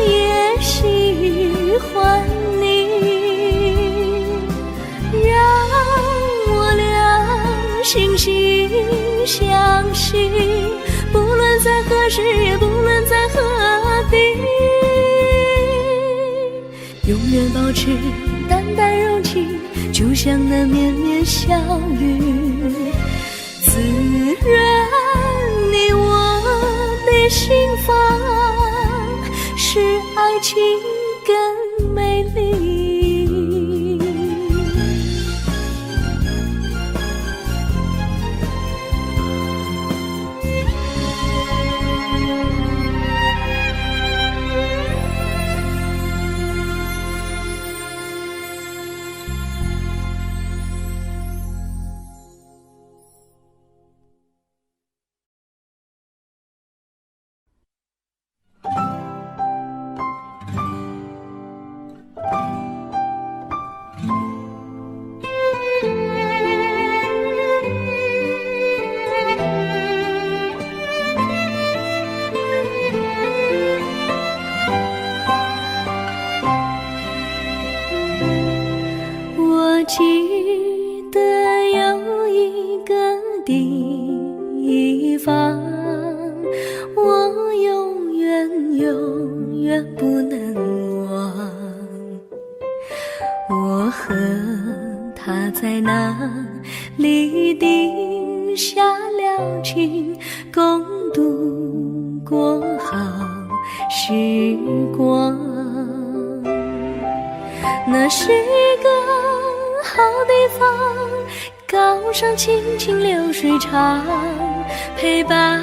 也喜欢你，让我俩惺惺相惜，不论在何时，也不论在何地，永远保持淡淡柔情，就像那绵绵小雨，滋润你我的心房，使爱情更美丽。记得有一个地方，我永远永远不能忘。我和他在那里定下了情，共度过好时光。那是一个好地方，高山清清流水长，陪伴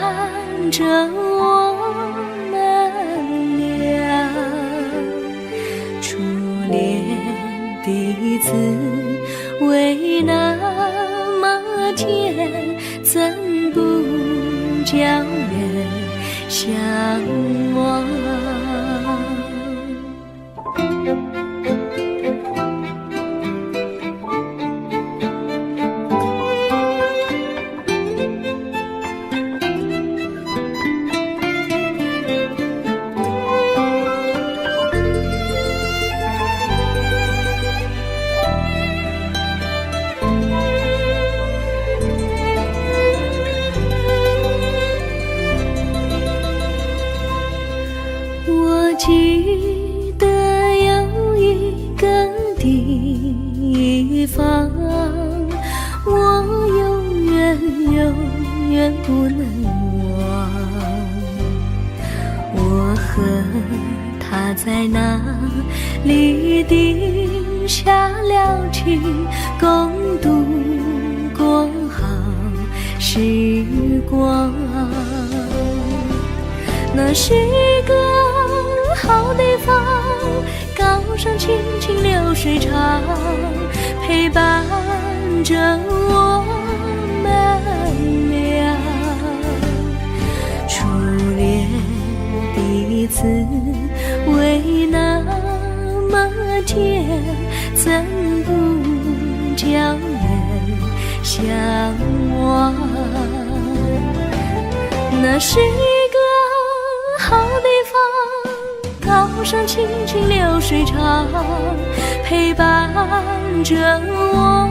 着我们俩。初恋的滋味那么天，怎不叫人向往？我记得有一个地方，我永远不能忘。我和他在那里定下了情，共度过好时光。那是一个好地方，高山青青流水长，陪伴着我们俩。初恋的滋味那么甜，怎不叫人向往？那是一个好地方，高山青青流水长，陪伴着我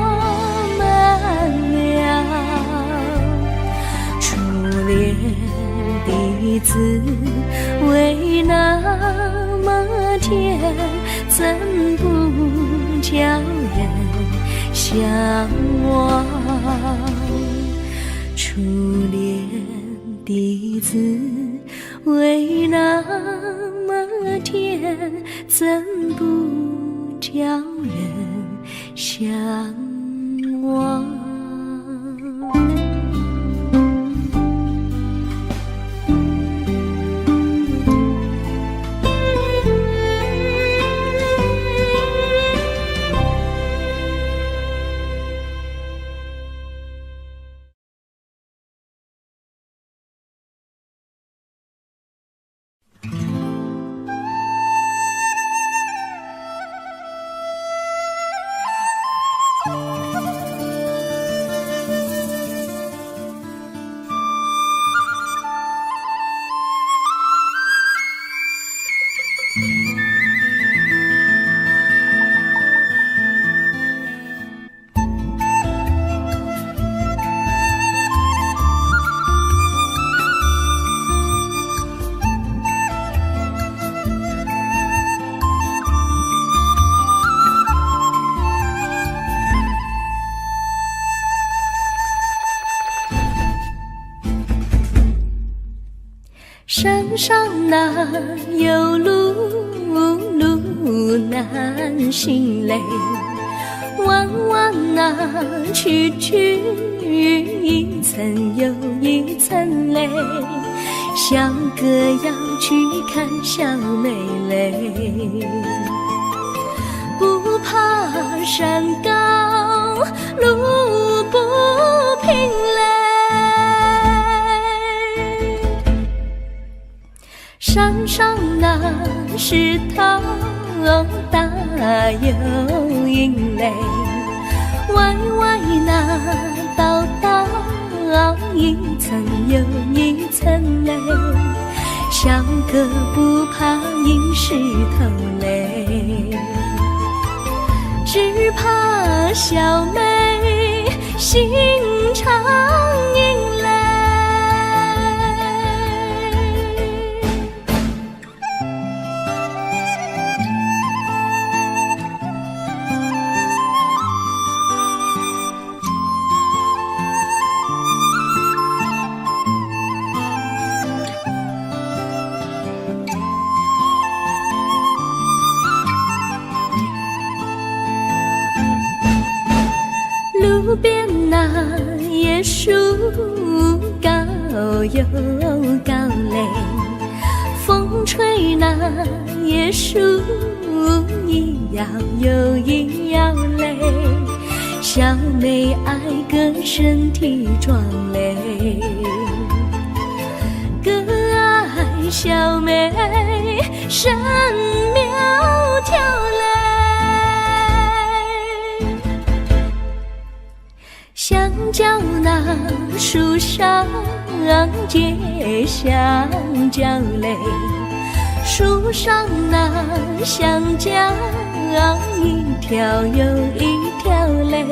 们俩。初恋的滋味那么甜，怎不叫人向往？初恋的滋味那么甜，怎不叫人向往？山上哪有路难行嘞，弯弯哪曲一层又一层嘞，小哥要去看小妹嘞，不怕山高路不平嘞，山上那石头大又硬嘞，歪歪那道一层又一层嘞，小哥不怕硬石头嘞，只怕小妹心肠硬嘞。路边那椰树高又高嘞，风吹那椰树一摇又一摇嘞，小小妹爱个身体壮嘞，个爱小妹身苗条嘞。香蕉那树上结香蕉嘞，树上那香蕉一条又一条嘞，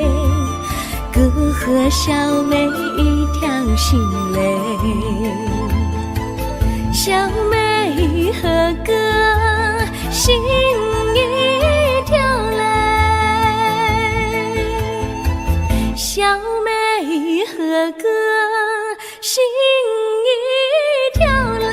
哥和小妹一条心嘞，小妹和哥心一条嘞，小妹和哥心一条嘞。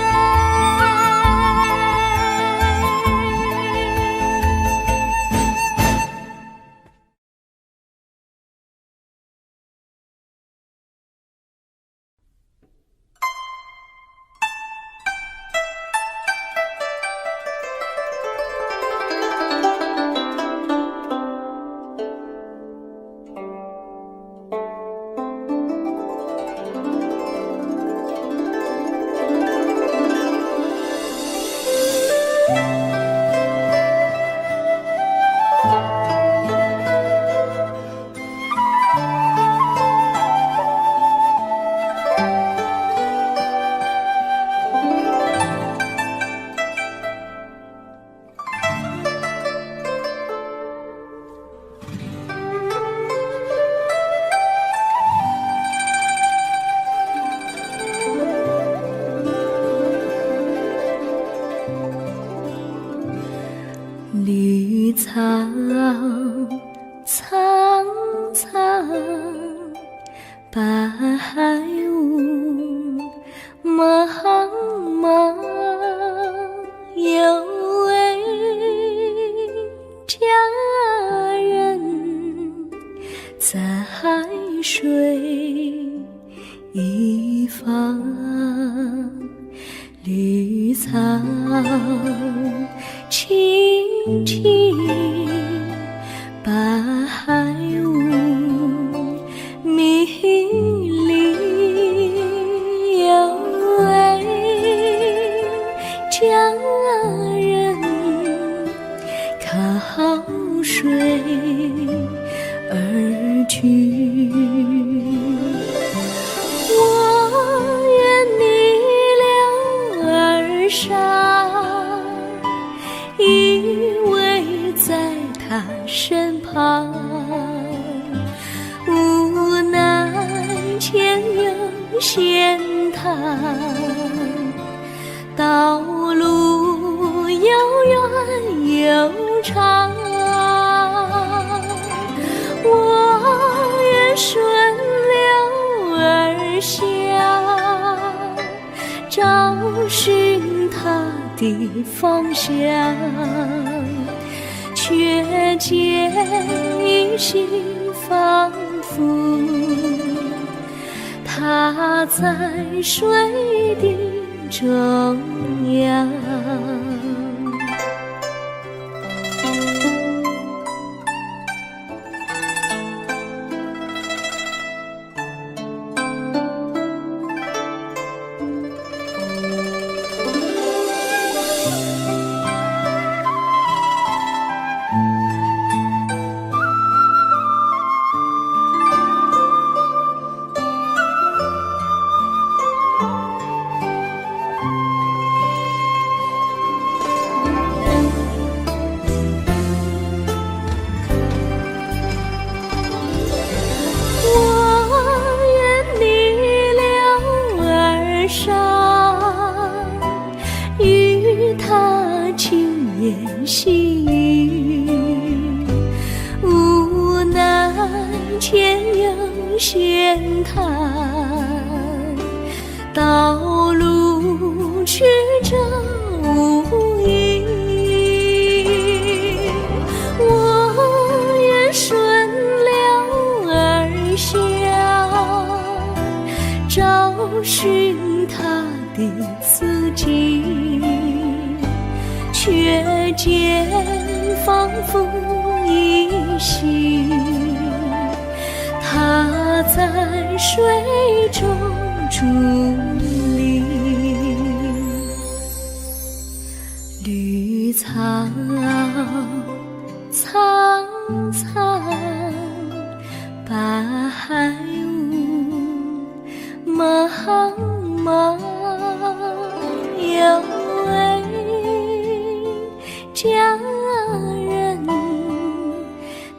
绿草苍苍，白雾茫茫，有位佳人在水一方，绿草青青，白雾迷离，有位佳人靠水而居。我愿你留儿伤，依偎在他身旁，无奈前有险滩，道路又远又长，我愿顺流而下，找寻他的方向，却见一心仿佛他在水的中央。与他轻言细语，无奈前有险滩，道路曲折无依，我愿顺流而下，找寻他的足迹，却见仿佛依稀它在水中伫立，绿草苍苍，白雾茫茫，有位佳人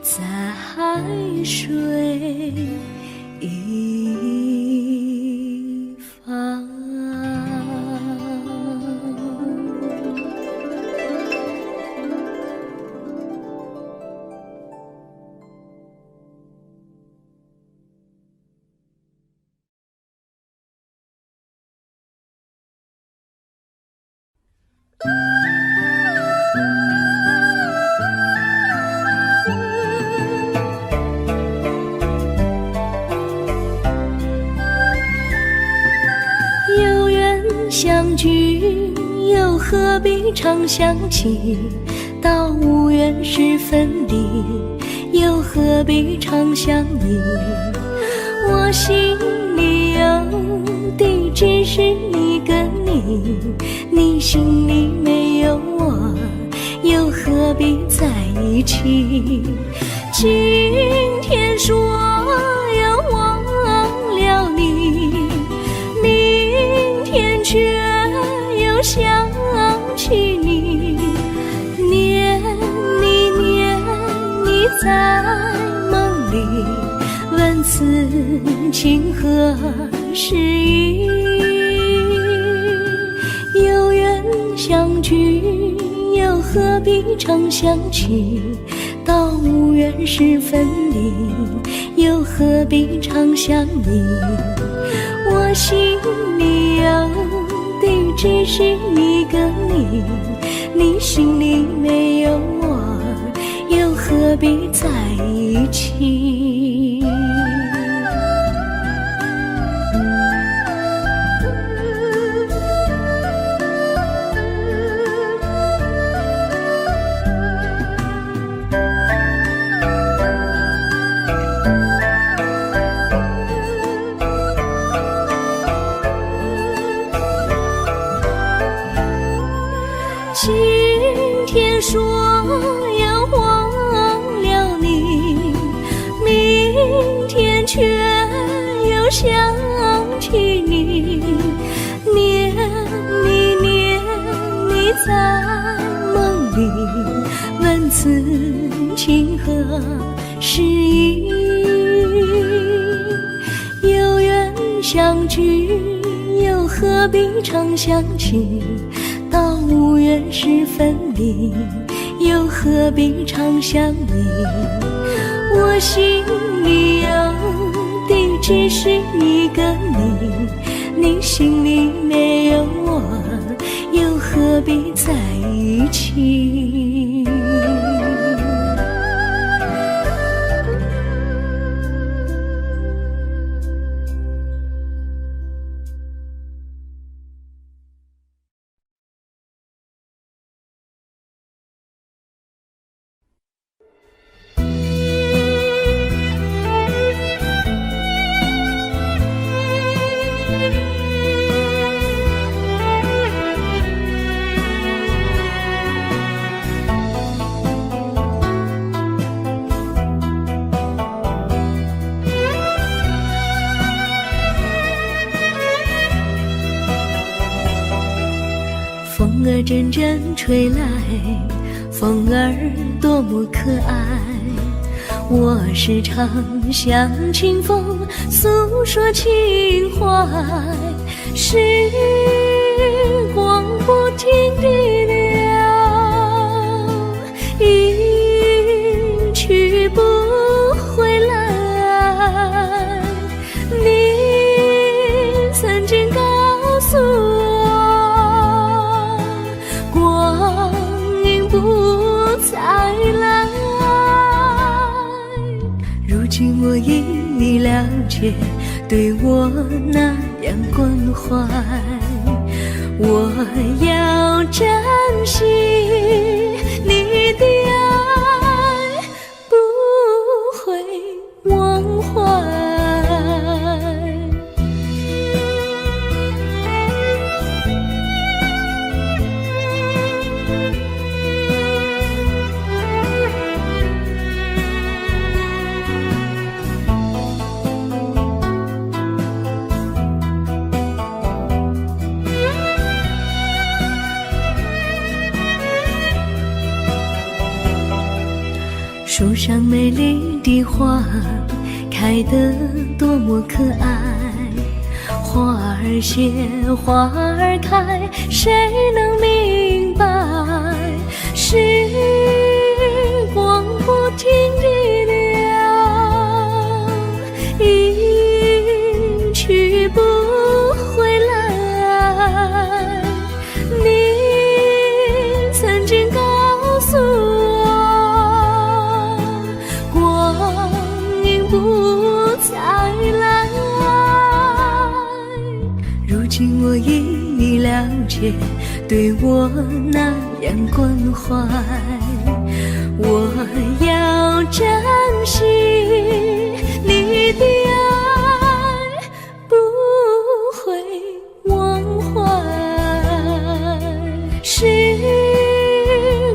在海水一方。有缘相聚，又何必常相期？到无缘时分离，又何必常相依？我心里有的只是一个你，你心里没有我，又何必在一起？今天说要忘了你，明天却又想起你，念你念你在梦里，问此情何时已？有缘相聚，又何必常相期？到无缘时分离，又何必常相依？我心里有的只是一个你，你心里没有我，又何必在一起？今天说要忘了你，明天却又想起你，念你念你在梦里，问此情何时已？有缘相聚，又何必常相期？到无缘时分离，又何必常相依？我心里有的只是一个你，你心里没有我，又何必在一起？风儿阵阵吹来，风儿多么可爱。我时常向清风诉说情怀，时光不停地流，一去不回来。你曾经告诉我，光阴不再来。如今我已了解，对我那样关怀，我要珍惜你的爱，不会忘怀。树上美丽的花开得多么可爱，花儿谢，花儿开，谁能明白？时光不停地流，一去不回来。你曾经告诉我，光阴不再来。如今我已了解，对我那样关怀，我要珍惜你的爱，不会忘怀。时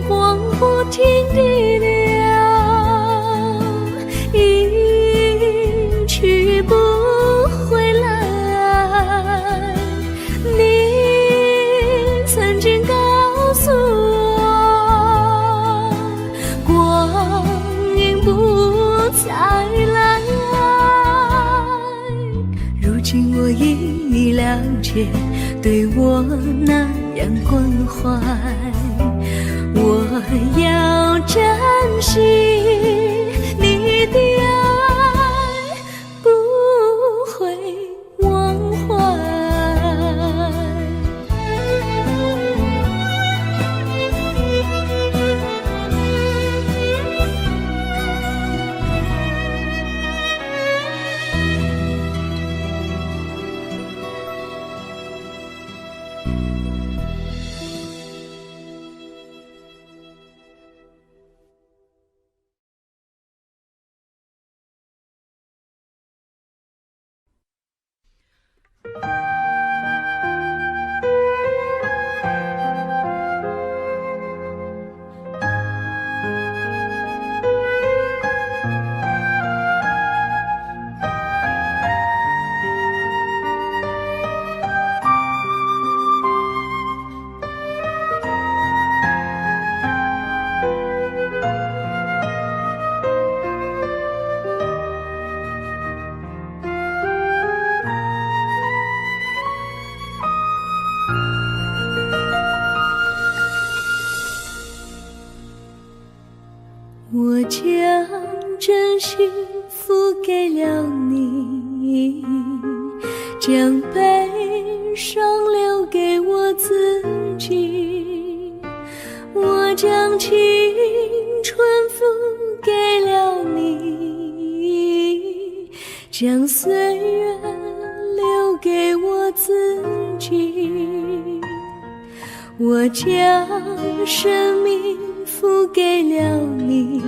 光不停地流，一去不回来。你曾经告诉我，光阴不再来。如今我已了解，对我那样关怀，我要珍惜你的爱，不会忘怀。我将真心付给了你，将悲伤留给我自己。我将青春付给了你，将岁月留给我自己。我将生命付给了你，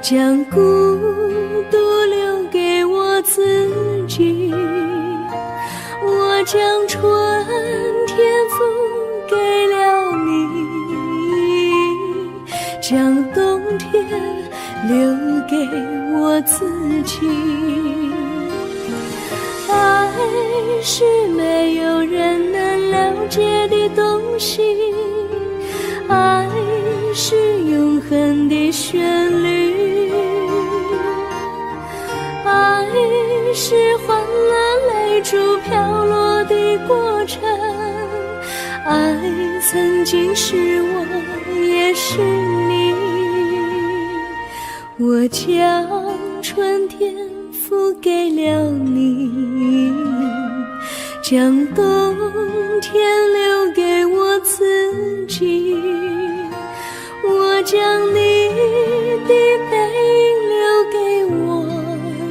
将孤独留给我自己。我将春天付给了你，将冬天留给我自己。爱是没有人能了解的东西，爱是永恒的旋律，爱是换了泪珠飘落的过程，爱曾经是我也是你。我将春天付给了你，将冬天留给我自己。我将你的背影留给我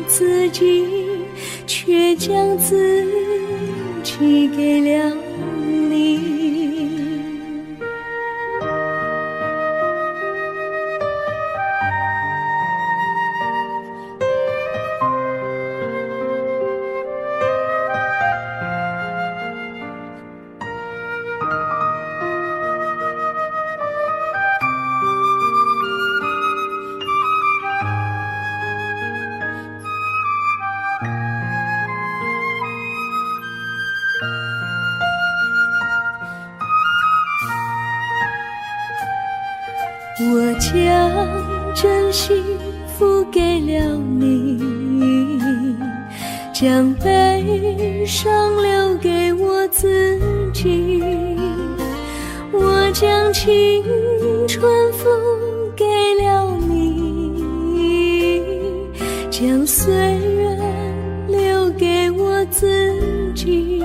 自己，却将自己给了你。我将真心付给了你，将悲伤留给我自己。我将青春付给了你，将岁月留给我自己。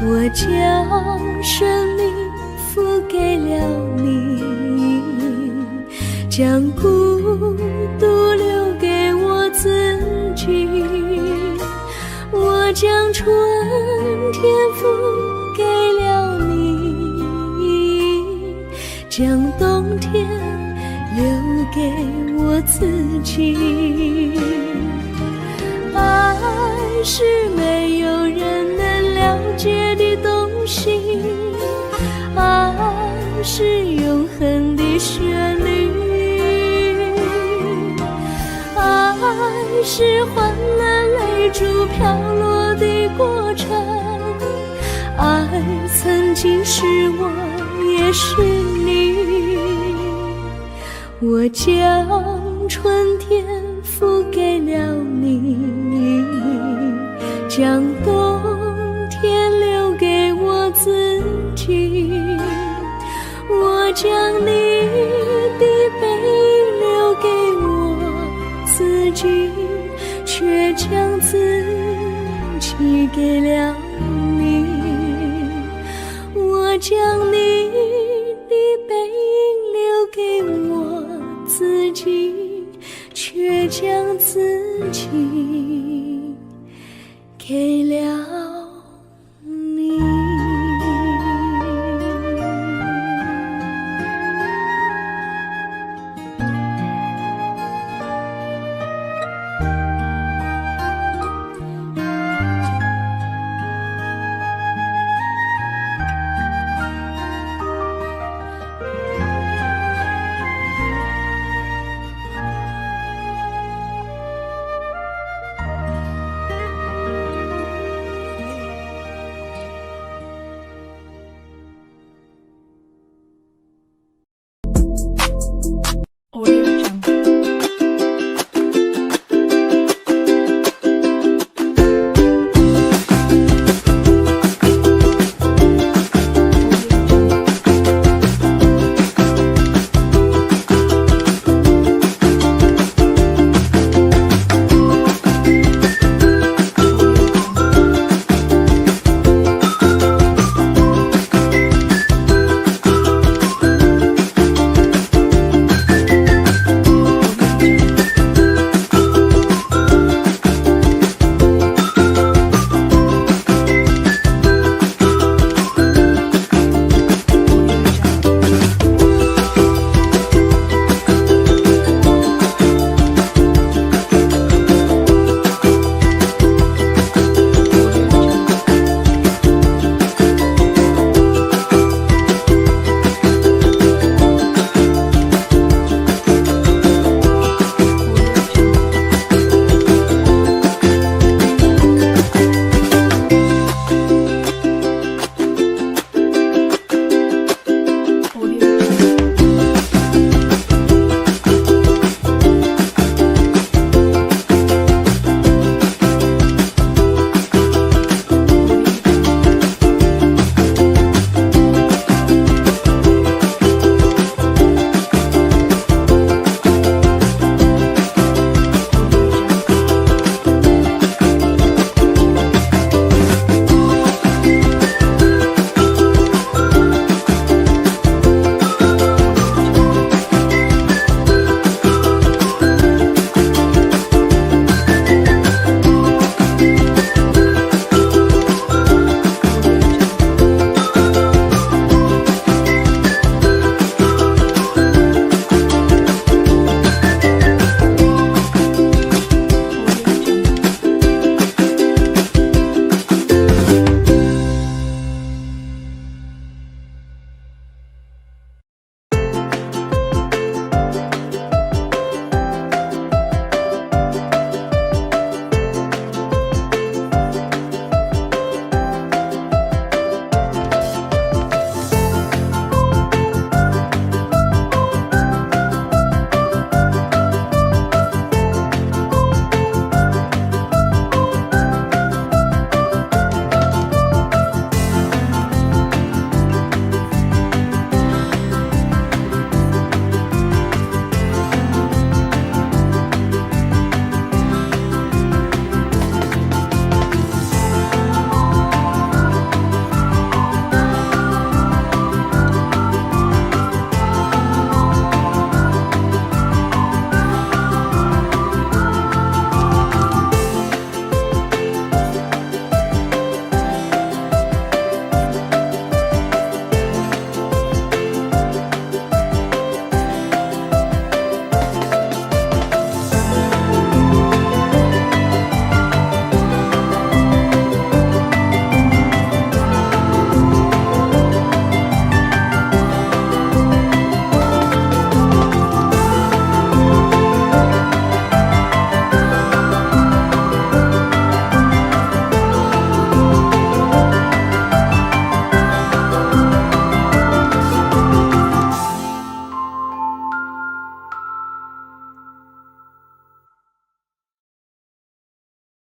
我将生命付给了你，将孤独留给我自己。我将春天付给了你，将冬天留给我自己。爱是没有人能了解的东西，爱是永恒的旋律，爱是换了泪珠飘落的过程，爱曾经是我也是你。我将春天付给了你，将冬天留给我自己。我将你的背影留给我自己，却将自己给了你。我将你的背影留给我自己，却将自己给了